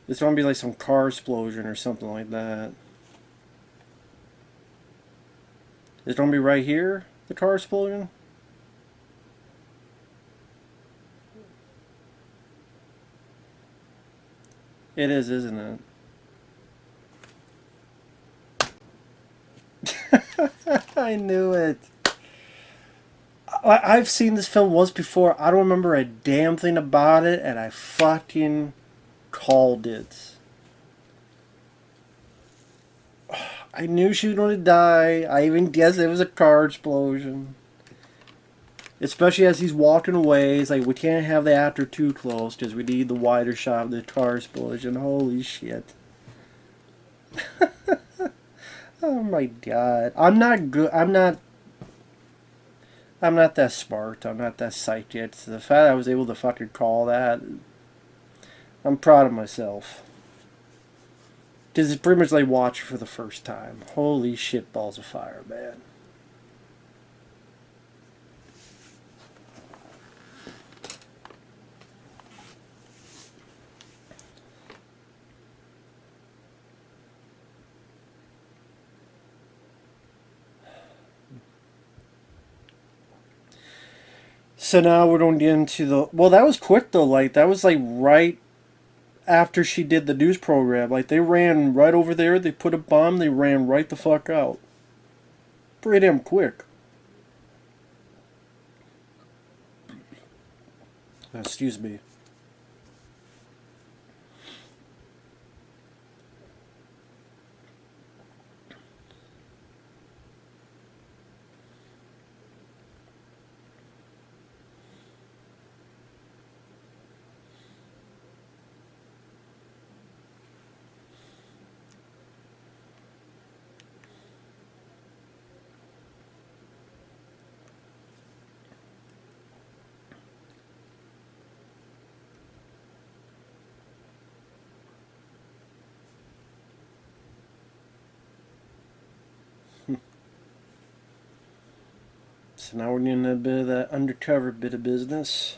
It's gonna be like some car explosion or something like that. It's gonna be right here, the car explosion? It is, isn't it? I knew it. I've seen this film once before. I don't remember a damn thing about it, and I fucking called it. I knew she was going to die. I even guessed it was a car explosion. Especially as he's walking away. It's like, we can't have the actor too close because we need the wider shot of the car explosion. Holy shit. Oh my god. I'm not good. I'm not that smart. I'm not that psychic. So the fact I was able to fucking call that, I'm proud of myself. Because it's pretty much like watching for the first time. Holy shit, balls of fire, man. So now we're going to get into the... Well, that was quick, though. Like, that was, like, right after she did the news program. Like, they ran right over there. They put a bomb. They ran right the fuck out. Pretty damn quick. Excuse me. So now we're doing a bit of that undercover bit of business.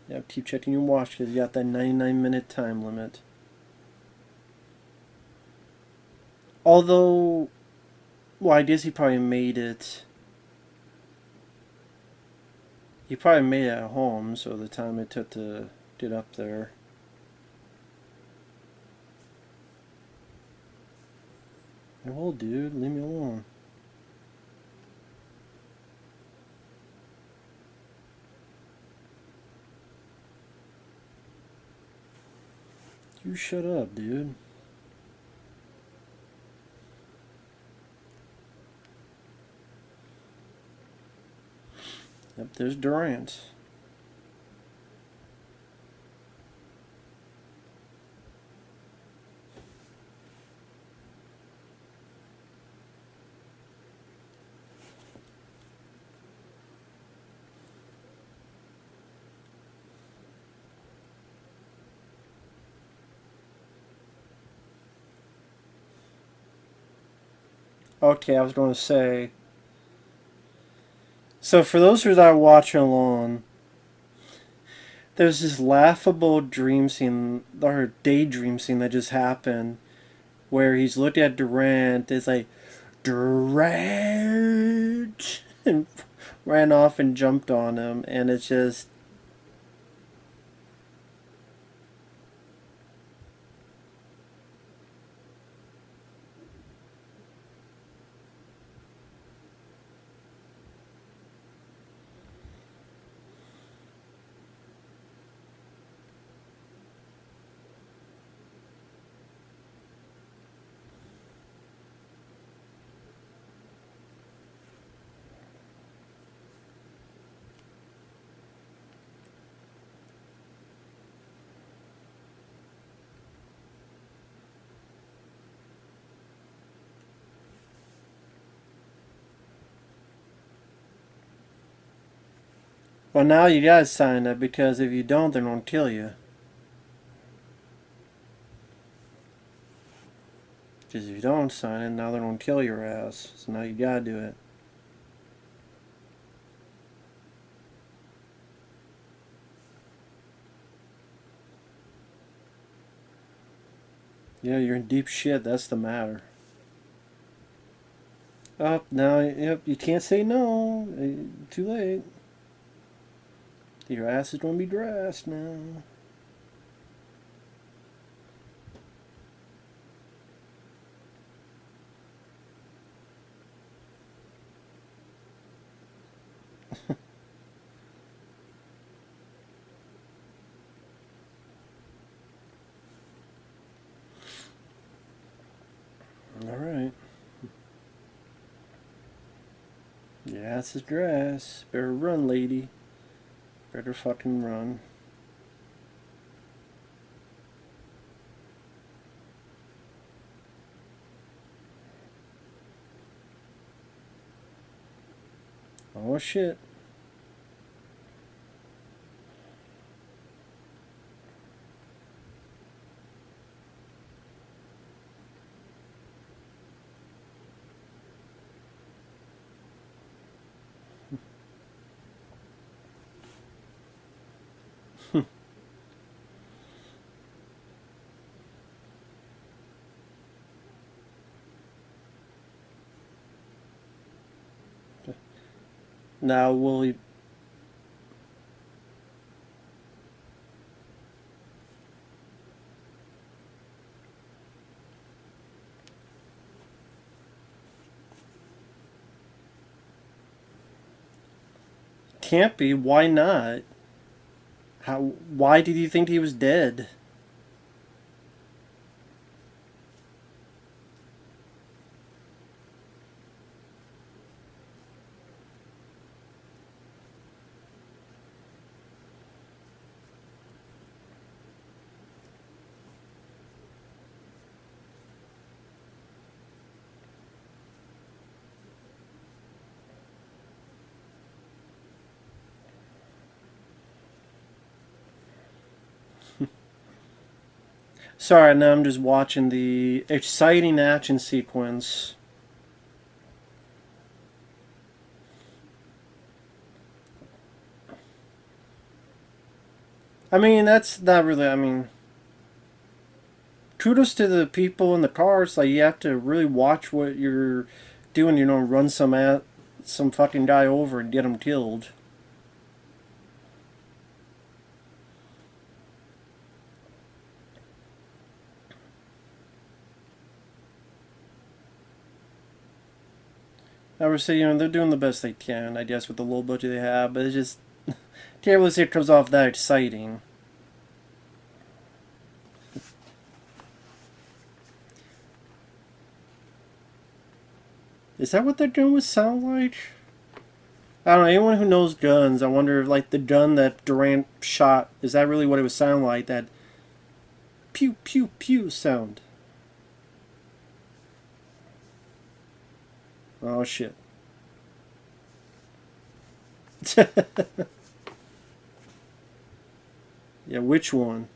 Yeah, keep checking your watch because you got that 99-minute time limit. Although, well, I guess he probably made it. He probably made it at home, so the time it took to get up there. Well, dude, leave me alone. You shut up, dude. Yep, there's Durant. Okay, I was going to say. So for those who are watching along, there's this laughable dream scene or daydream scene that just happened, where he's looking at Durant. It's like Durant, and ran off and jumped on him, and it's just. Well, now you guys sign up because if you don't, they're gonna kill you. Because if you don't sign it, now they're gonna kill your ass. So now you gotta do it. Yeah, you're in deep shit. That's the matter. Oh, now, yep, you can't say no. Too late. Your ass is gonna be dressed now. Alright. Your ass is dressed. Better run, lady. Better fucking run. Oh shit. Now will he? Can't be. Why not? How? Why did you think he was dead? Sorry, now I'm just watching the exciting action sequence. I mean, that's not really. I mean, kudos to the people in the cars. Like, you have to really watch what you're doing. You know, run some fucking guy over and get him killed. I would say, you know, they're doing the best they can, I guess, with the little budget they have, but it's just can't really say it comes off that exciting. Is that what that gun would sound like? I don't know. Anyone who knows guns, I wonder if, like, the gun that Durant shot, is that really what it would sound like? That pew pew pew sound. Oh shit. Yeah, which one?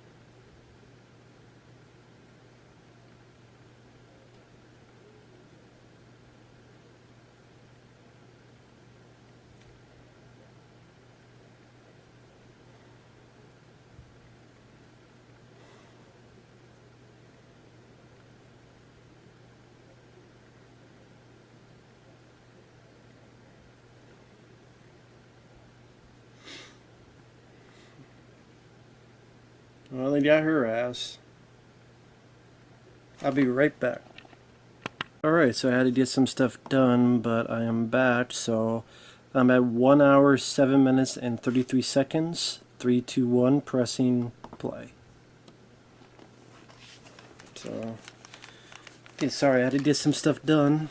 Well, they got her ass. I'll be right back. Alright, so I had to get some stuff done, but I am back, so I'm at 1 hour, 7 minutes, and 33 seconds. 3, 2, 1, pressing play. So, okay, sorry, I had to get some stuff done.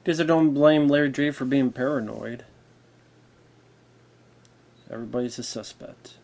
Because I don't blame Larry J for being paranoid. Everybody's a suspect.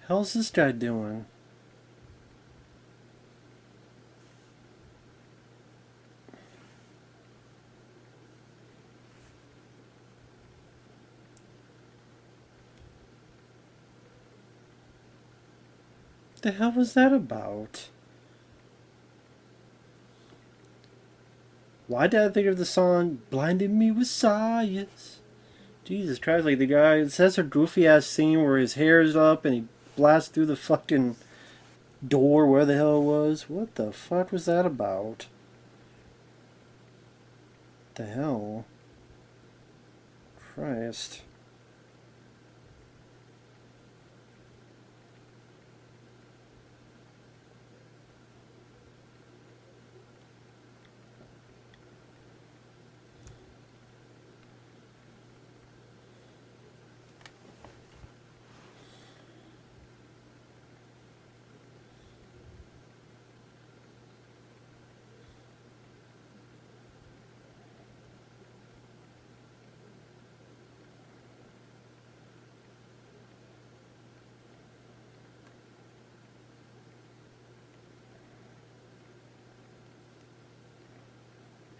How's this guy doing? The hell was that about? Why did I think of the song "Blinded Me with Science"? Jesus Christ, like the guy, it says a goofy ass scene where his hair is up and he blasts through the fucking door, where the hell it was. What the fuck was that about? The hell? Christ.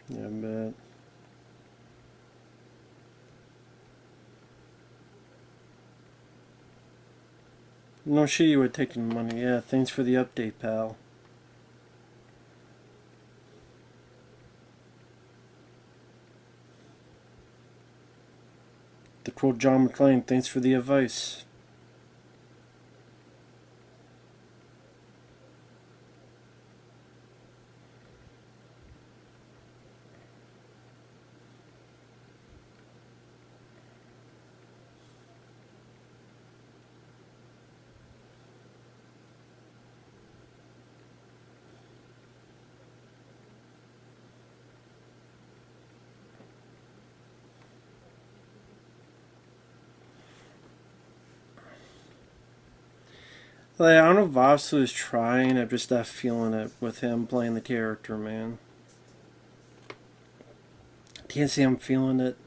Yeah, I bet. No shit, you were taking money. Yeah, thanks for the update, pal. To quote John McClane, thanks for the advice. Like, I don't know if Vasu is trying, I'm just not feeling it with him playing the character, man. Can't say I'm feeling it.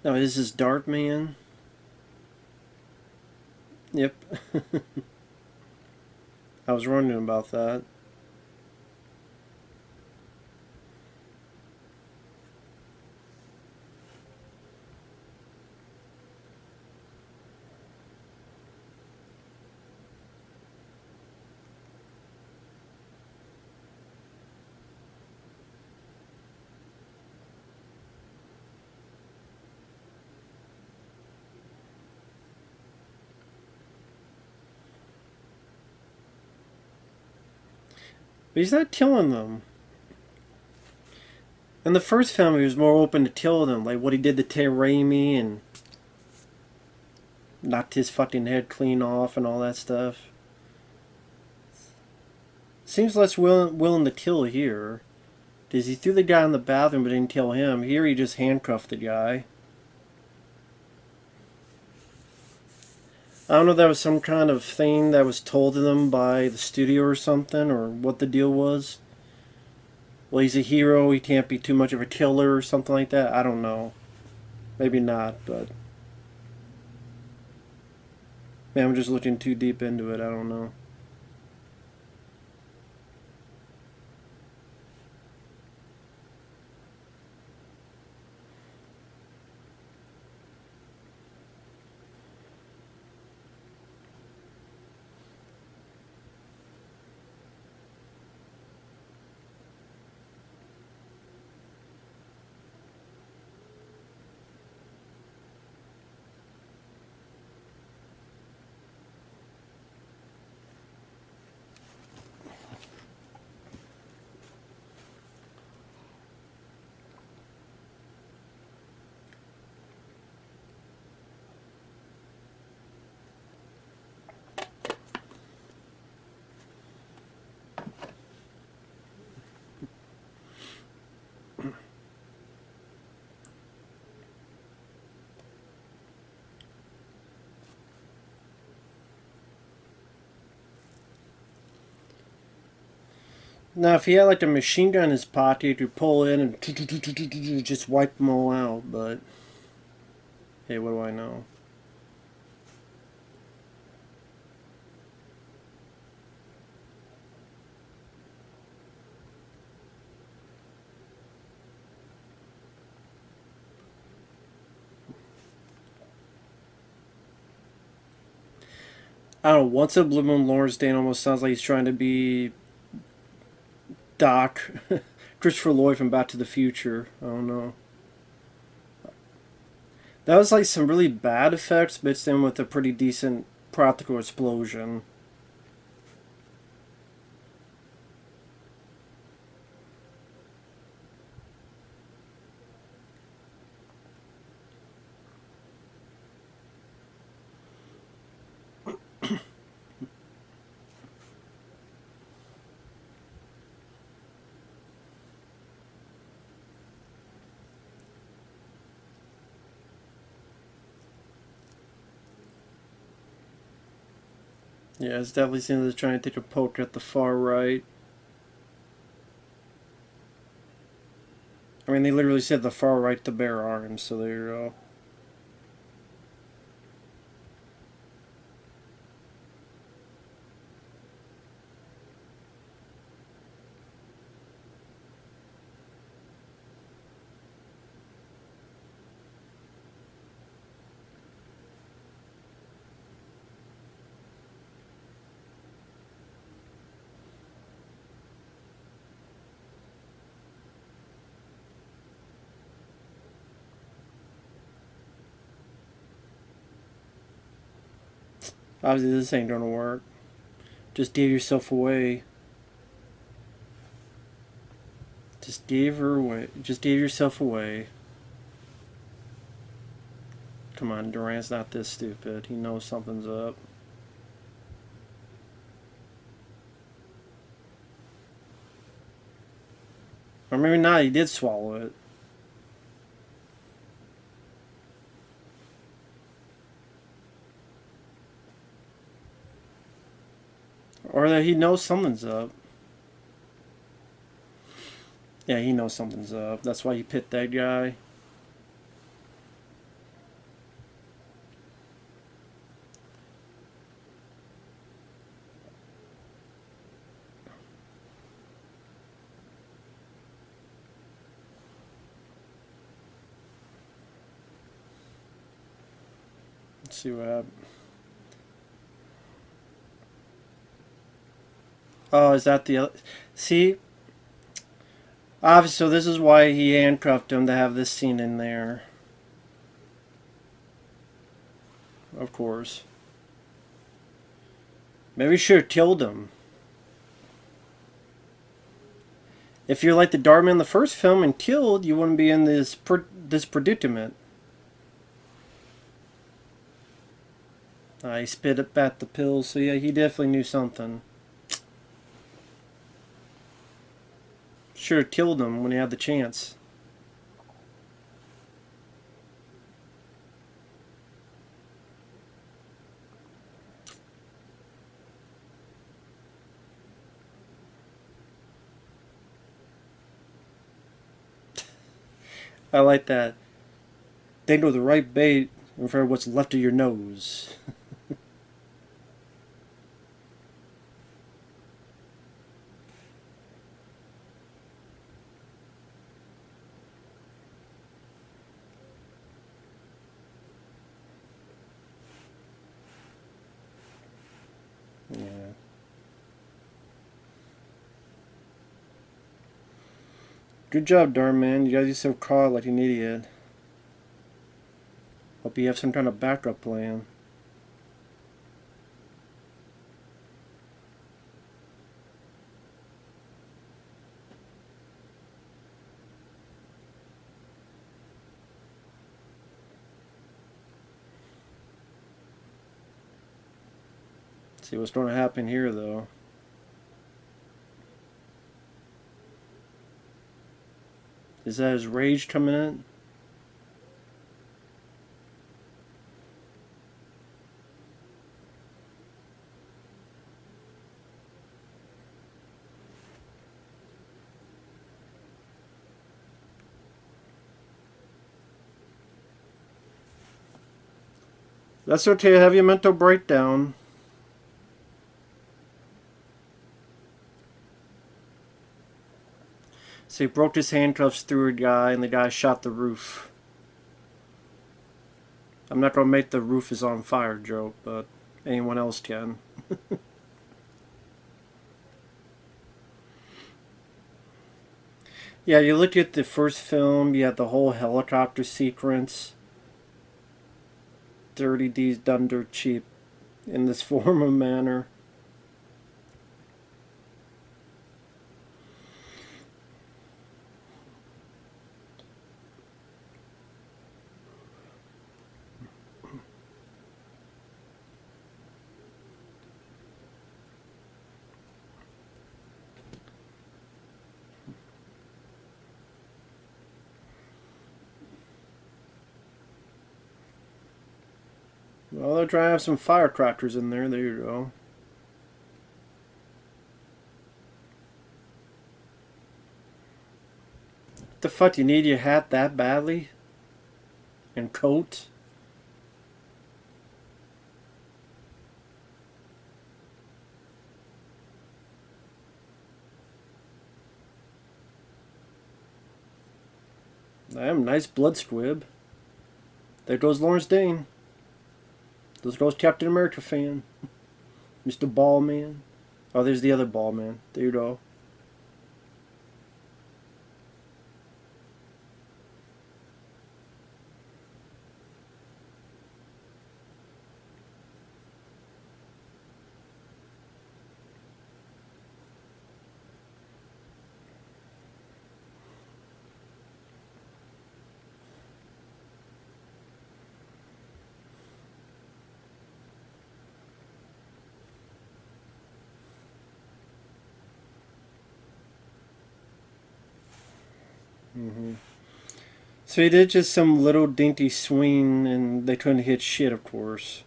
No, this is Darkman. Yep. I was wondering about that. But he's not killing them. In the first film, he was more open to kill them, like what he did to Tay Raimi and knocked his fucking head clean off and all that stuff. Seems less willing to kill here. Because he threw the guy in the bathroom but didn't kill him. Here he just handcuffed the guy. I don't know if that was some kind of thing that was told to them by the studio or something, or what the deal was. Well, he's a hero, he can't be too much of a killer or something like that. I don't know. Maybe not, but... Man, I'm just looking too deep into it, I don't know. Now, if he had like a machine gun in his pocket, he could pull in and just wipe them all out, but... Hey, what do I know? I don't know, once a Blue Moon Lawrence Dane almost sounds like he's trying to be Doc, Christopher Lloyd from Back to the Future. I don't know. That was like some really bad effects mixed in with a pretty decent practical explosion. Yeah, it's definitely seems they're trying to take a poke at the far right. I mean, they literally said the far right to bear arms, so there you go. Obviously, this ain't gonna work. Just give yourself away. Just give her away. Just give yourself away. Come on, Durant's not this stupid. He knows something's up. Or maybe not, he did swallow it. Or that he knows something's up. Yeah, he knows something's up. That's why he picked that guy. Let's see what happens. Oh, is that the other? See? Obviously, so this is why he handcuffed him, to have this scene in there. Of course. Maybe he should have killed him. If you're like the Darkman in the first film and killed, you wouldn't be in this predicament. He spit up at the pills, so yeah, he definitely knew something. Should have killed him when he had the chance. I like that. Think of the right bait and for what's left of your nose. Yeah. Good job, Darkman. You got yourself caught like an idiot. Hope you have some kind of backup plan. See what's going to happen here, though. Is that his rage coming in? That's okay, have your mental breakdown. So he broke his handcuffs through a guy, and the guy shot the roof. I'm not going to make the roof is on fire joke, but anyone else can. Yeah, you look at the first film, you had the whole helicopter sequence. 30D's done dirt cheap in this form of manner. Well, they're trying to have some firecrackers in there. There you go. What the fuck, you need your hat that badly? And coat? Damn, nice blood squib. There goes Lawrence Dane. There goes Captain America fan. Mr. Ballman. Oh, there's the other Ballman. There you go. Mm-hmm. So he did just some little dainty swing, and they couldn't hit shit, of course.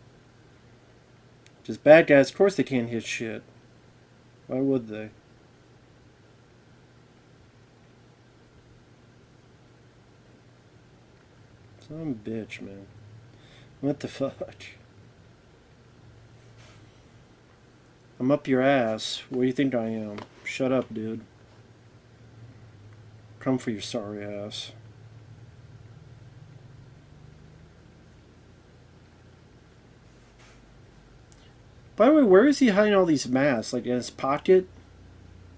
Just bad guys, of course they can't hit shit. Why would they? Some bitch, man. What the fuck? I'm up your ass. What do you think I am? Shut up, dude. Come for your sorry ass. By the way, where is he hiding all these masks? Like in his pocket?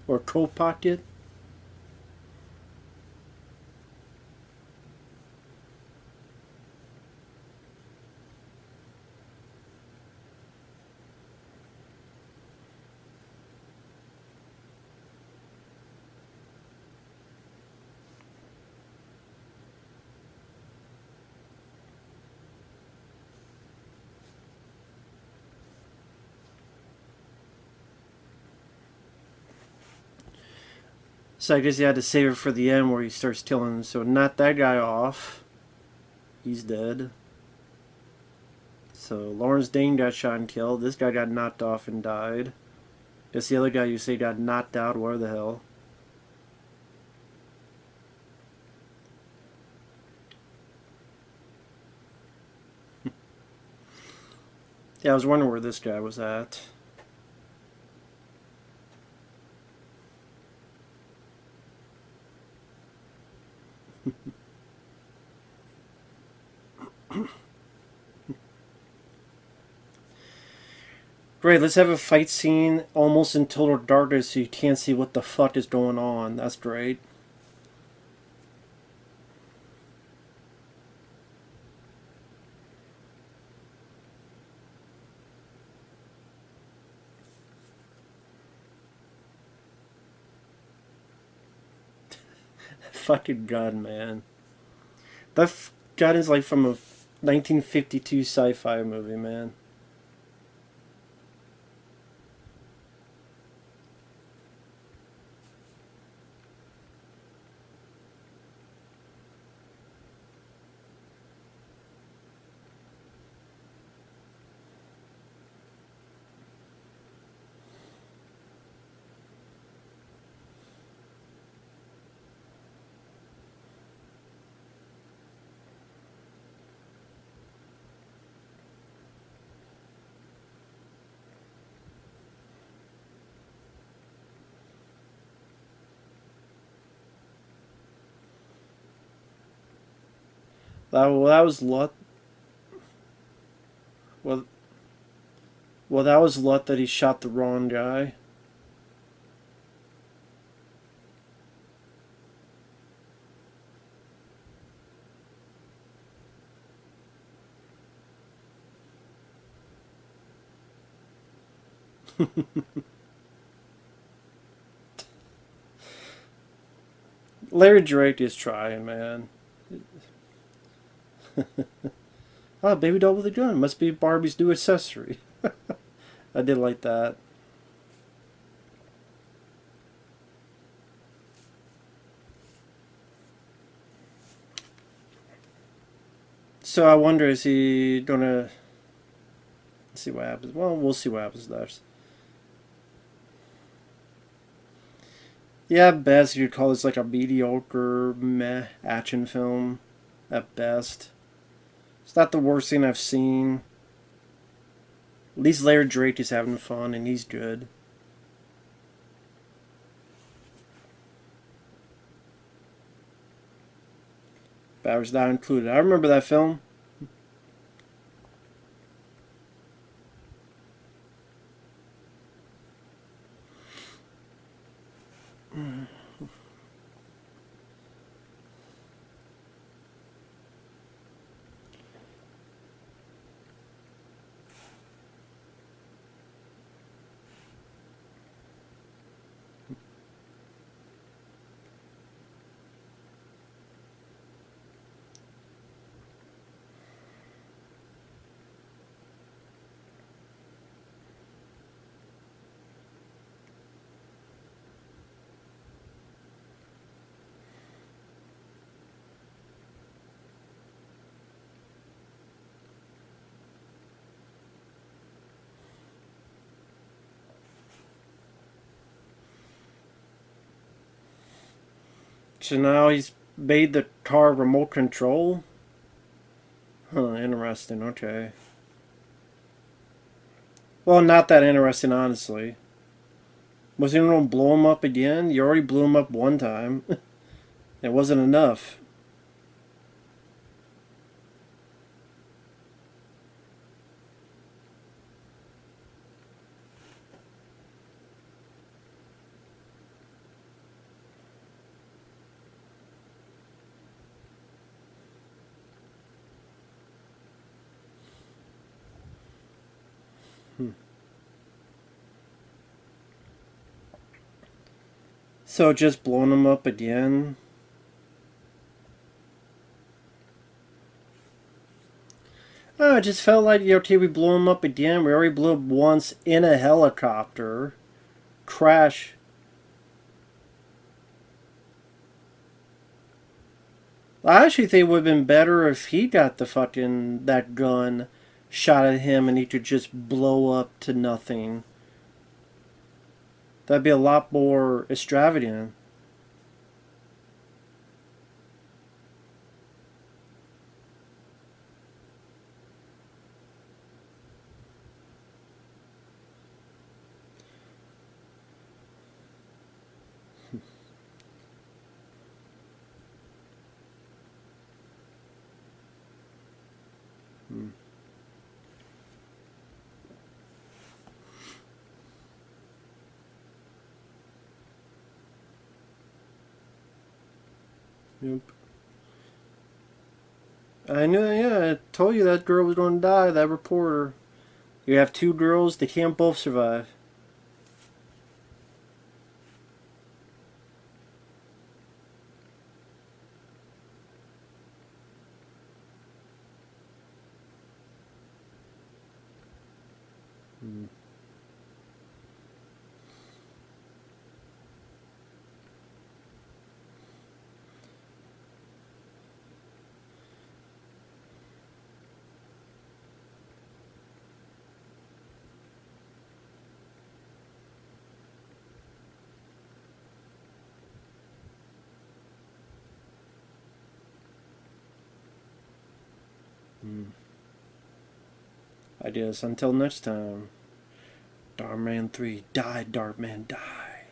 Or coat pocket? So I guess he had to save it for the end where he starts killing. So knock that guy off. He's dead. So Lawrence Dane got shot and killed. This guy got knocked off and died. Guess the other guy you say got knocked out. Where the hell? Yeah, I was wondering where this guy was at. Great, let's have a fight scene almost in total darkness so you can't see what the fuck is going on. That's great. Fucking gun, man. That gun is like from a 1952 sci-fi movie, man. That was luck. Well, well, that was luck that he shot the wrong guy. Larry Drake is trying, man. Oh, baby doll with a gun. Must be Barbie's new accessory. I did like that. So I wonder, is he gonna... Let's see what happens. Well, we'll see what happens next. Yeah, at best you'd call this like a mediocre meh action film. At best. It's not the worst thing I've seen. At least Larry Drake is having fun and he's good. Batteries not included. I remember that film. So now he's made the car remote control? Huh, interesting, okay. Well, not that interesting, honestly. Was he going to blow him up again? You already blew him up one time. It wasn't enough. So just blowing him up again? Oh, it just felt like, okay, we blew him up again. We already blew up once in a helicopter. Crash. I actually think it would have been better if he got that gun shot at him and he could just blow up to nothing. That'd be a lot more extravagant. Hmm. Yep. I knew, yeah, I told you that girl was going to die, that reporter. You have two girls, they can't both survive. Hmm. Hmm. I guess until next time. Darkman 3, die, Darkman, die.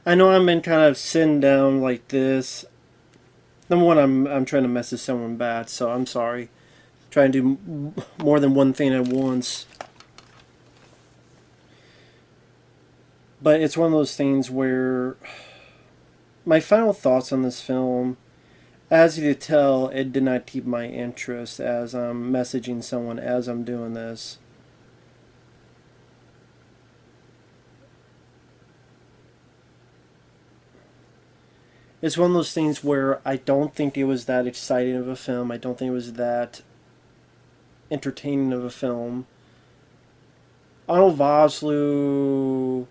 I know I've been kind of sitting down like this. Number one, I'm trying to message someone bad, so I'm sorry. Trying to do more than one thing at once. But it's one of those things where my final thoughts on this film, as you could tell, it did not keep my interest as I'm messaging someone as I'm doing this. It's one of those things where I don't think it was that exciting of a film. I don't think it was that entertaining of a film. Arnold Vosloo.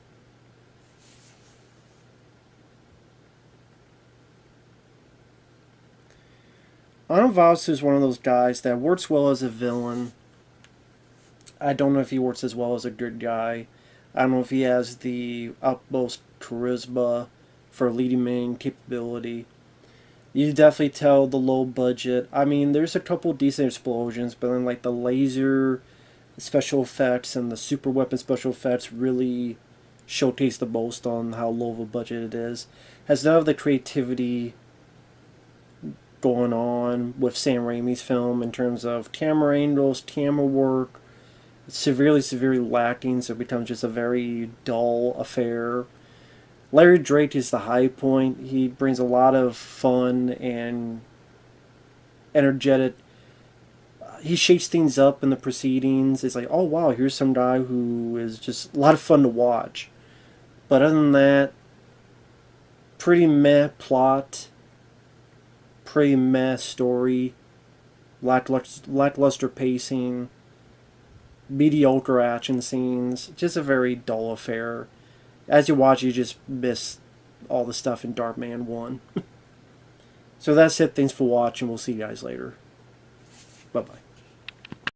Arnold Vosloo is one of those guys that works well as a villain. I don't know if he works as well as a good guy. I don't know if he has the utmost charisma for leading man capability. You definitely tell the low budget. I mean, there's a couple decent explosions, but then like the laser special effects and the super weapon special effects really showcase the most on how low of a budget it is. Has none of the creativity going on with Sam Raimi's film in terms of camera angles, camera work. It's severely lacking, so it becomes just a very dull affair. Larry Drake is the high point. He brings a lot of fun and energetic. He shakes things up in the proceedings. It's like, oh wow, here's some guy who is just a lot of fun to watch. But other than that, pretty meh plot, pretty meh story, lackluster pacing, mediocre action scenes. Just a very dull affair. as you watch, you just miss all the stuff in Darkman 1. So that's it. Thanks for watching. We'll see you guys later. Bye-bye.